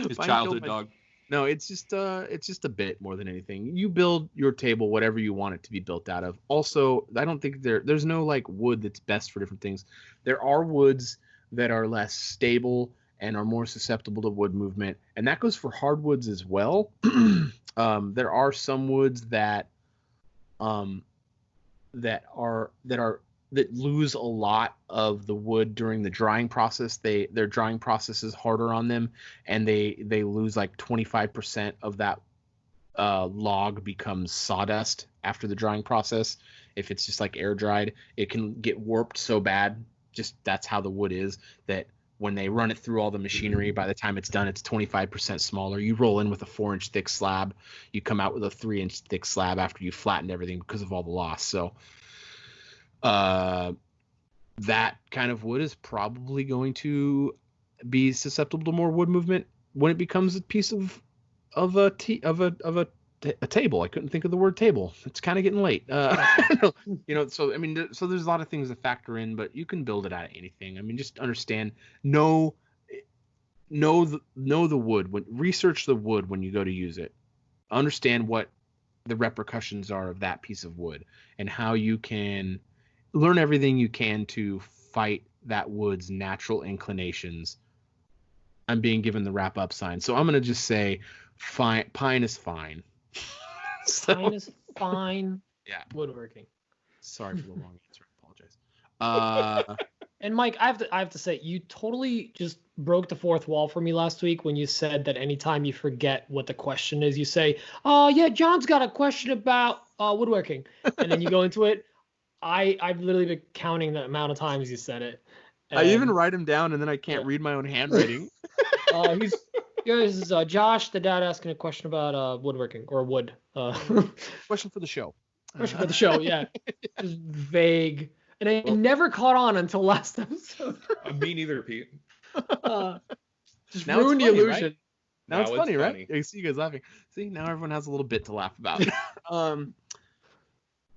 his childhood dog. No, it's just a bit more than anything. You build your table whatever you want it to be built out of. Also, I don't think there's no like wood that's best for different things. There are woods that are less stable and are more susceptible to wood movement, and that goes for hardwoods as well. There are some woods that lose a lot of the wood during the drying process. Their drying process is harder on them, and they lose like 25% of that log becomes sawdust after the drying process. If it's just like air dried, it can get warped so bad. Just that's how the wood is, that when they run it through all the machinery, by the time it's done, it's 25% smaller. You roll in with a 4-inch thick slab, you come out with a 3-inch thick slab after you flattened everything because of all the loss. So that kind of wood is probably going to be susceptible to more wood movement when it becomes a piece of a a table. I couldn't think of the word table. It's kind of getting late. So I mean, so there's a lot of things that factor in, but you can build it out of anything. I mean, just understand, know the wood. Research the wood when you go to use it. Understand what the repercussions are of that piece of wood and how you can learn everything you can to fight that wood's natural inclinations. I'm being given the wrap up sign, so I'm gonna just say pine is fine. Pine is fine. Yeah. Woodworking. Sorry for the long answer. I apologize. And Mike, I have to say, you totally just broke the fourth wall for me last week when you said that anytime you forget what the question is, you say, "Oh yeah, John's got a question about woodworking," and then you go into it. I've literally been counting the amount of times you said it. I even write them down, and then I can't read my own handwriting. This is Josh, the dad, asking a question about woodworking or wood. Question for the show. Question for the show, yeah. Just vague. And I never caught on until last episode. Me neither, Pete. Just Now ruined the funny, illusion. right? Now it's funny, right? I see you guys laughing. See, now everyone has a little bit to laugh about. I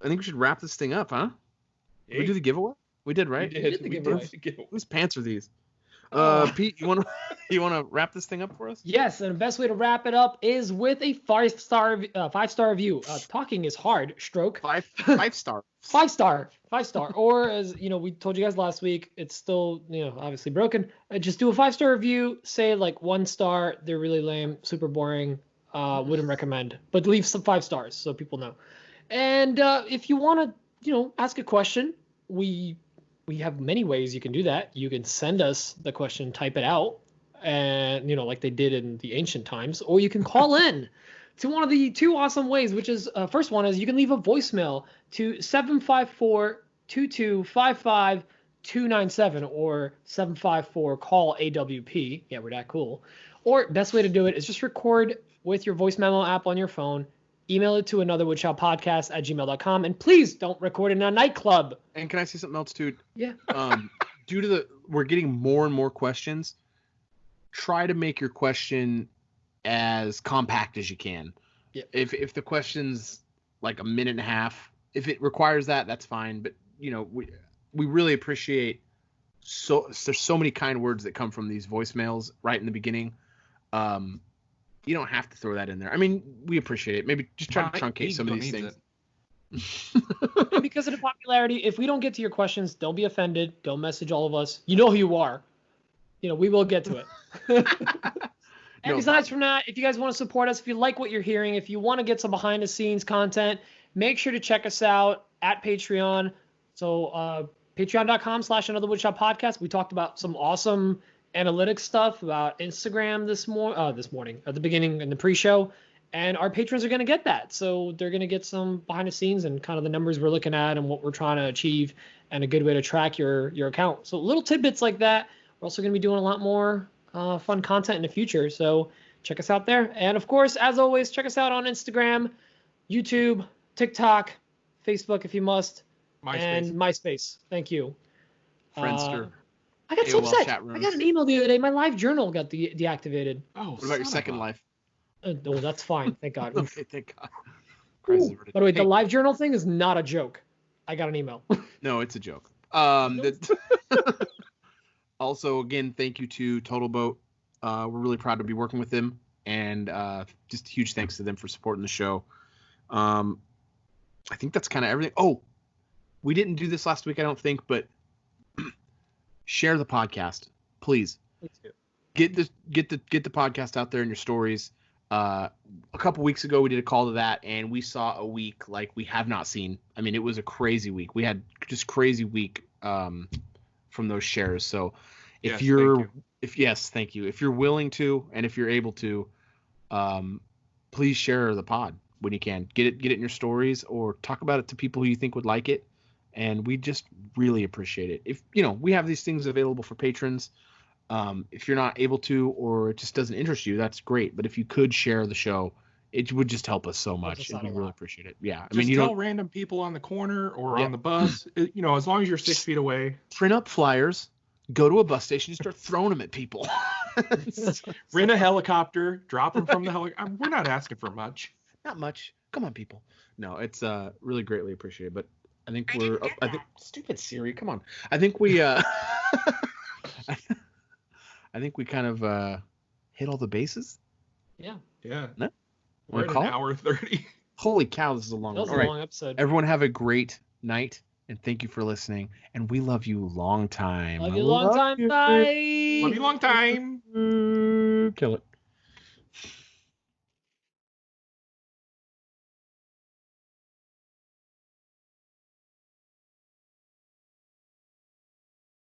think we should wrap this thing up, huh? Did we do the giveaway? We did, right? We did the giveaway. Whose pants are these? Pete, you want to wrap this thing up for us? Yes, and the best way to wrap it up is with a 5-star review. Talking is hard. Stroke. 5 star. 5-star. Or as we told you guys last week, it's still obviously broken. Just do a 5-star review. Say like 1 star. They're really lame, super boring. Wouldn't recommend. But leave some 5 stars so people know. And if you want to ask a question, we have many ways you can do that. You can send us the question, type it out, and like they did in the ancient times, or you can call in to one of the 2 awesome ways, which is first one is you can leave a voicemail to 754-2255-297 or 754-call AWP. Yeah, we're that cool. Or best way to do it is just record with your voice memo app on your phone. Email it to anotherwoodshoppodcast@gmail.com, and please don't record in a nightclub. And can I say something else too? Yeah. Due to we're getting more and more questions, try to make your question as compact as you can. Yeah. If the question's like a minute and a half, if it requires that, that's fine. But we really appreciate there's so many kind words that come from these voicemails right in the beginning. You don't have to throw that in there. I mean, we appreciate it. Maybe just try to truncate some of these things. And because of the popularity, if we don't get to your questions, don't be offended. Don't message all of us. You know who you are. We will get to it. And besides from that, if you guys want to support us, if you like what you're hearing, if you want to get some behind the scenes content, make sure to check us out at Patreon. So patreon.com/anotherwoodshop podcast. We talked about some awesome analytics stuff about Instagram this morning at the beginning in the pre-show, and our patrons are going to get that. So they're going to get some behind the scenes and kind of the numbers we're looking at and what we're trying to achieve, and a good way to track your account. So little tidbits like that. We're also going to be doing a lot more fun content in the future. So check us out there. And of course, as always, check us out on Instagram, YouTube, TikTok, Facebook if you must, and MySpace. Thank you. Friendster. I got so upset. I got an email the other day. My live journal got deactivated. Oh, what about your second life? Oh, that's fine. Thank God. Okay, thank God. By the way, the live journal thing is not a joke. I got an email. No, it's a joke. Also, again, thank you to Total Boat. We're really proud to be working with them, and just huge thanks to them for supporting the show. I think that's kind of everything. Oh, we didn't do this last week, I don't think, but share the podcast, please. Get the podcast out there in your stories. A couple weeks ago, we did a call to that, and we saw a week like we have not seen. I mean, it was a crazy week. We had just crazy week from those shares. So if thank you. If you're willing to, and if you're able to, please share the pod when you can. Get it in your stories, or talk about it to people who you think would like it. And we just really appreciate it. If we have these things available for patrons. If you're not able to, or it just doesn't interest you, that's great. But if you could share the show, it would just help us so much, and we really appreciate it. Yeah, I mean, you tell random people on the corner or on the bus, as long as you're 6 feet away. Print up flyers, go to a bus station, and start throwing them at people. Rent a helicopter, drop them from the helicopter. We're not asking for much. Not much. Come on, people. No, it's really greatly appreciated. But I think I think stupid Siri. Come on. I think we I think we kind of hit all the bases. Yeah. Yeah. No? We're at an hour 30. Holy cow, this is a long one. That was a long episode. Everyone have a great night, and thank you for listening. And we love you long time. Love you long time. Bye. Love you long time. Kill it.